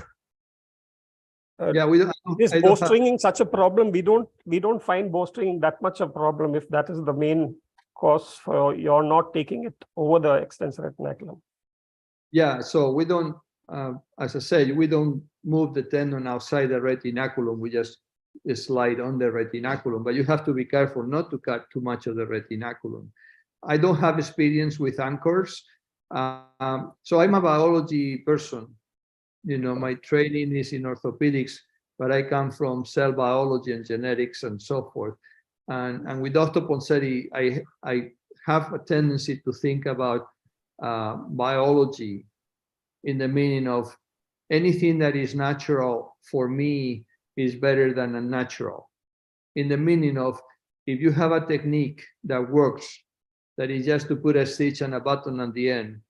Yeah, we don't. Is bowstringing such a problem? We don't find bowstringing that much a problem if that is the main cause for you're not taking it over the extensor retinaculum. Yeah, so we don't, as I said, we don't move the tendon outside the retinaculum. We just slide on the retinaculum, but you have to be careful not to cut too much of the retinaculum. I don't have experience with anchors. So I'm a biology person. My training is in orthopedics, but I come from cell biology and genetics and so forth. And with Dr. Ponseti, I have a tendency to think about biology in the meaning of anything that is natural for me is better than unnatural. In the meaning of, if you have a technique that works, that is just to put a stitch and a button at the end,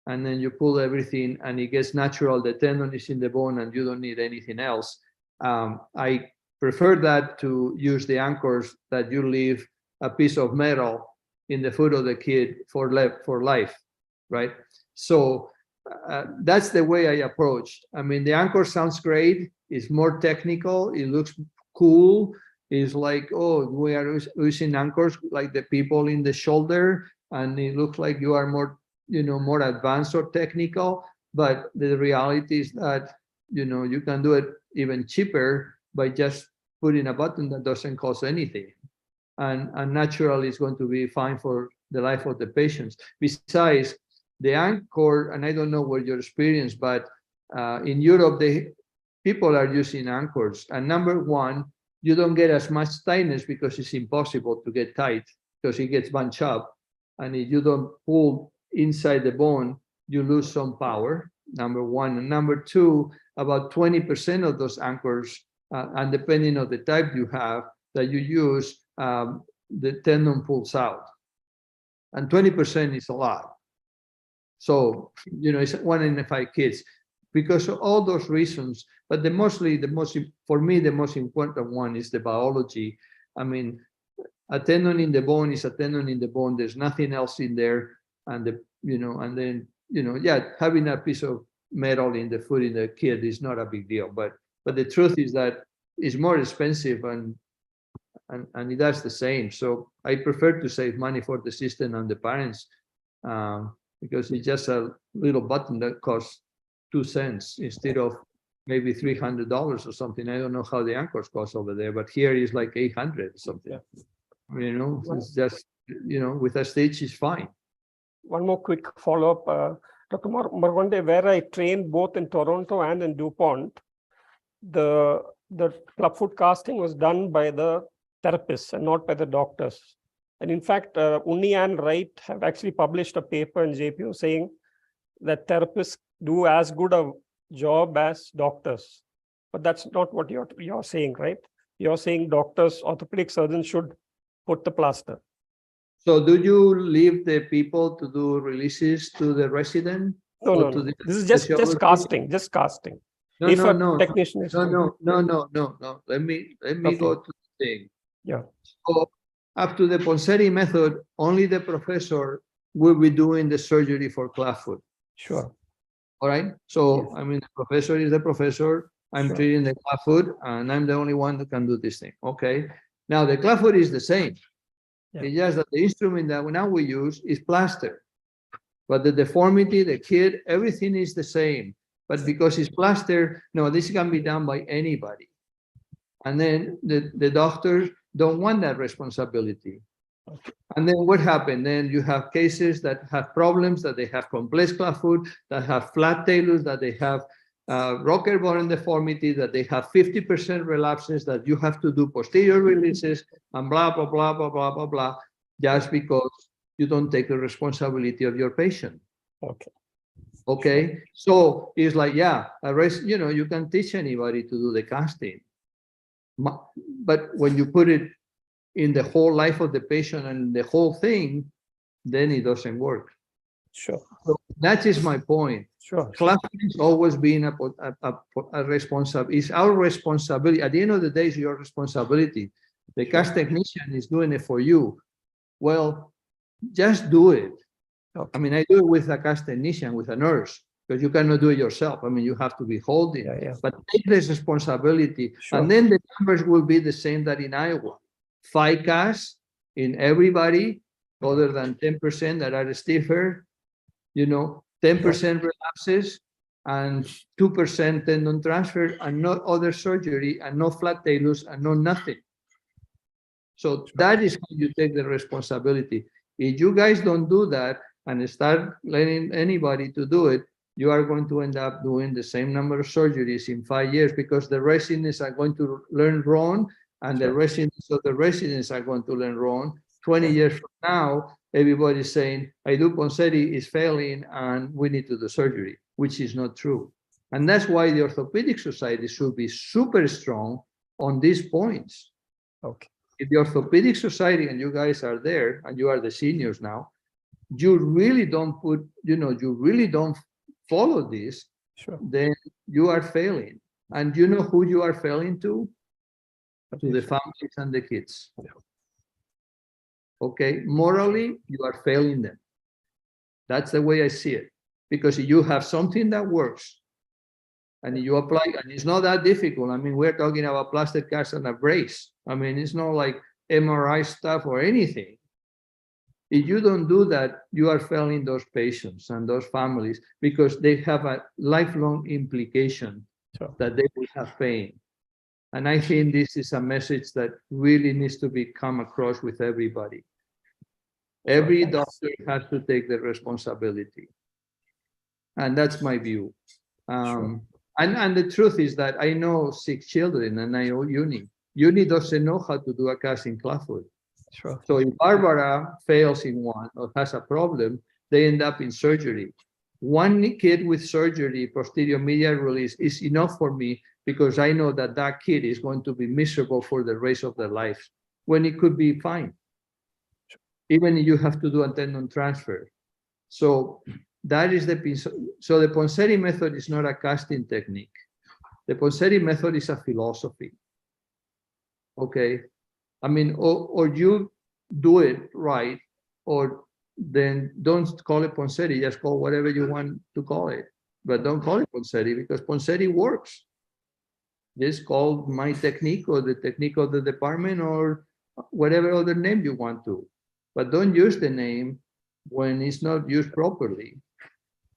and then you pull everything and it gets natural, the tendon is in the bone and you don't need anything else. I prefer that to use the anchors that you leave a piece of metal in the foot of the kid for life, right? So that's the way I approach. I mean, the anchor sounds great. It's more technical. It looks cool. It's like, oh, we are using anchors like the people in the shoulder, and it looks like you are more, more advanced or technical. But the reality is that, you can do it even cheaper by just putting a button that doesn't cost anything. And naturally, it's going to be fine for the life of the patients. Besides, the anchor, and I don't know what your experience, but in Europe, people are using anchors. And number one, you don't get as much tightness because it's impossible to get tight because it gets bunched up. And if you don't pull inside the bone, you lose some power, number one. And number two, about 20% of those anchors, and depending on the type you have that you use, the tendon pulls out. And 20% is a lot. So, it's 1 in 5 kids. Because of all those reasons, but for me, the most important one is the biology. I mean, a tendon in the bone is a tendon in the bone. There's nothing else in there. And having a piece of metal in the foot in the kid is not a big deal. But the truth is that it's more expensive and it does the same. So I prefer to save money for the system and the parents because it's just a little button that costs 2 cents instead of maybe $300 or something. I don't know how the anchors cost over there, but here is like 800 or something. It's just, with a stitch is fine. One more quick follow-up. Dr. Morcuende, where I trained both in Toronto and in DuPont, the clubfoot casting was done by the therapists and not by the doctors. And in fact, Unni and Wright have actually published a paper in JPO saying that therapists do as good a job as doctors. But that's not what you're saying, right? You're saying doctors, orthopedic surgeons should put the plaster. So do you leave the people to do releases to the resident? No. The This is just casting, just casting. No. Technician is No. Let me Okay. go to the thing. Yeah. So up to the Ponseri method, only the professor will be doing the surgery for clubfoot. Sure. All right. So, Yes. I mean, the professor is the professor. I'm Sure. treating the clubfoot, and I'm the only one who can do this thing. Okay. Now, the clubfoot is the same. Yeah. It's just that the instrument that now we use is plaster. But the deformity, the kid, everything is the same. But because it's plaster, no, this can be done by anybody. And then the doctors don't want that responsibility. And then what happened? Then you have cases that have problems, that they have complex clubfoot, that have flat talus, that they have rocker bone deformity, that they have 50% relapses, that you have to do posterior releases, and blah, blah, blah, blah, blah, blah, blah, just because you don't take the responsibility of your patient. Okay. Okay. So it's like, yeah, you can teach anybody to do the casting. But when you put it in the whole life of the patient and the whole thing, then it doesn't work. Sure. So that is my point. Sure. Clubfoot is always being a responsibility. It's our responsibility. At the end of the day, it's your responsibility. The cast technician is doing it for you. Well, just do it. Okay. I mean, I do it with a cast technician, with a nurse, because you cannot do it yourself. I mean, you have to be holding. Yeah. But take this responsibility. Sure. And then the numbers will be the same that in Iowa. 5 casts in everybody, other than 10% that are stiffer, 10% relapses and 2% tendon transfer and no other surgery and no flat talus and no nothing. So that is how you take the responsibility. If you guys don't do that and start letting anybody to do it, you are going to end up doing the same number of surgeries in 5 years because the residents are going to learn wrong and the residents of the residents are going to learn wrong. 20 years from now, everybody's saying, I do Ponseri is failing and we need to do surgery, which is not true. And that's why the Orthopedic Society should be super strong on these points. Okay. If the Orthopedic Society, and you guys are there, and you are the seniors now, you really don't you really don't follow this, Sure. then you are failing. And you know who you are failing to? to the families and the kids. Okay, morally, you are failing them. That's the way I see it. Because if you have something that works and you apply, and it's not that difficult. I mean, we're talking about plaster cast and a brace. I mean, it's not like MRI stuff or anything. If you don't do that, you are failing those patients and those families because they have a lifelong implication that they will have pain. And I think this is a message that really needs to be come across with everybody. Every doctor has to take the responsibility. And that's my view. And the truth is that I know 6 children and I know Uni. Uni doesn't know how to do a casting clubfoot. So if Barbara fails in one or has a problem, they end up in surgery. One kid with surgery, posterior medial release, is enough for me because I know that that kid is going to be miserable for the rest of their life when it could be fine. Even if you have to do a tendon transfer. So that is the piece. So the Ponseri method is not a casting technique. The Ponseri method is a philosophy. Okay. I mean, or you do it right, or then don't call it Ponseri, just call whatever you want to call it. But don't call it Ponseri because Ponseri works. Just call my technique or the technique of the department or whatever other name you want to. But don't use the name when it's not used properly.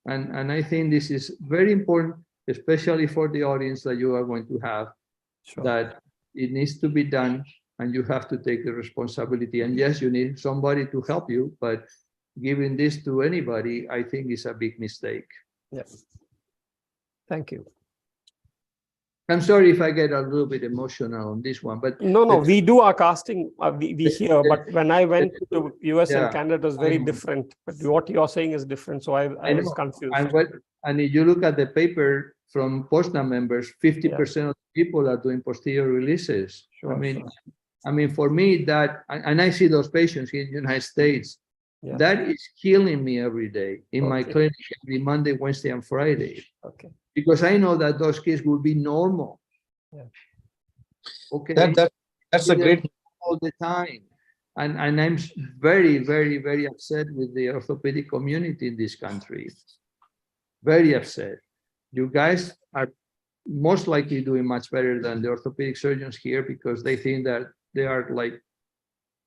And I think this is very important, especially for the audience that you are going to have, that it needs to be done and you have to take the responsibility. And yes, you need somebody to help you, but giving this to anybody, I think is a big mistake. Yes. Thank you. I'm sorry if I get a little bit emotional on this one, but No, we do our casting, we hear, but when I went to US Yeah, and Canada, it was very different. But what you're saying is different, so I was know. confused. And if you look at the paper from POSNA members, 50% of people are doing posterior releases. I mean, for me, that, and I see those patients in the United States, that is killing me every day in my clinic every Monday, Wednesday, and Friday. Because I know that those kids will be normal. Okay. That's a great all the time. And I'm very, very, very upset with the orthopedic community in this country. Very upset. You guys are most likely doing much better than the orthopedic surgeons here because they think that they are like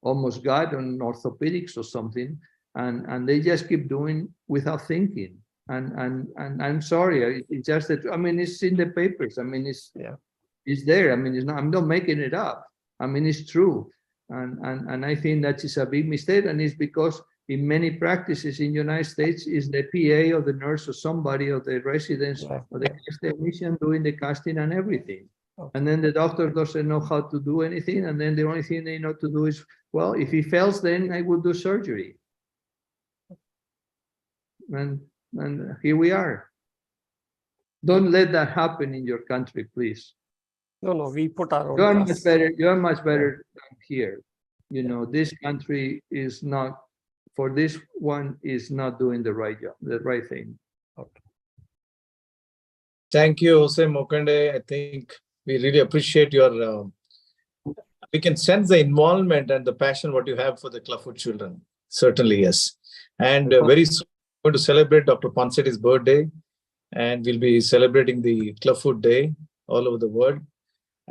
almost God on orthopedics or something. And they just keep doing without thinking. And I'm sorry, it's just that, I mean, it's in the papers. I mean, it's there. I mean, it's not, I'm not making it up. I mean, it's true. And I think that is a big mistake. And it's because in many practices in the United States is the PA or the nurse or somebody or the residents or the case technician doing the casting and everything. And then the doctor doesn't know how to do anything. And then the only thing they know to do is, well, if he fails, then I will do surgery. And here we are. Don't let that happen in your country, please. No, we put our own. You're much better here. You know, this country is not, for this one, is not doing the right job, the right thing. Thank you, Jose Morcuende. I think we really appreciate your, we can sense the involvement and the passion what you have for the clubfoot children. Certainly, yes. And very soon, we're going to celebrate Dr. Ponseri's birthday, and we'll be celebrating the Clubfoot Day all over the world.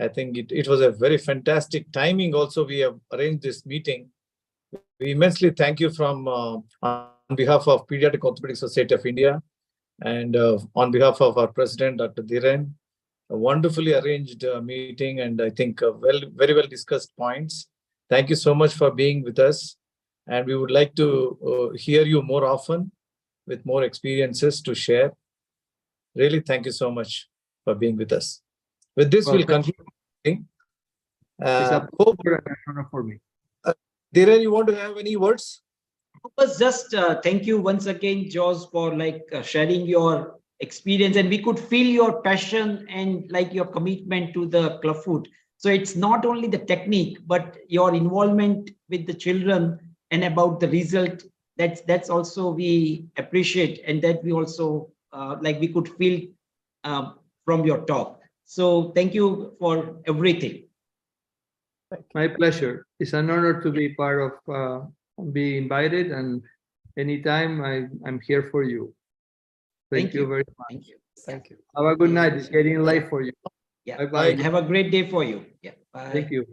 I think it was a very fantastic timing. Also, we have arranged this meeting. We immensely thank you from on behalf of Pediatric Orthopedic Society of India and on behalf of our president, Dr. Dhiren, a wonderfully arranged meeting, and I think very well discussed points. Thank you so much for being with us, and we would like to hear you more often with more experiences to share. Really, thank you so much for being with us. With this, we'll conclude. It's a pleasure and honor for me. Dhiren, you want to have any words? Just thank you once again, Jaws, for sharing your experience, and we could feel your passion and your commitment to the clubfoot. So it's not only the technique, but your involvement with the children and about the result. That's also we appreciate, and that we also we could feel from your talk. So thank you for everything. My pleasure. It's an honor to be part of, be invited, and anytime I'm here for you. Thank you very much. Thank you. Thank you. Have a good night. It's getting late for you. Yeah. Bye-bye. Have a great day for you. Yeah. Bye. Thank you.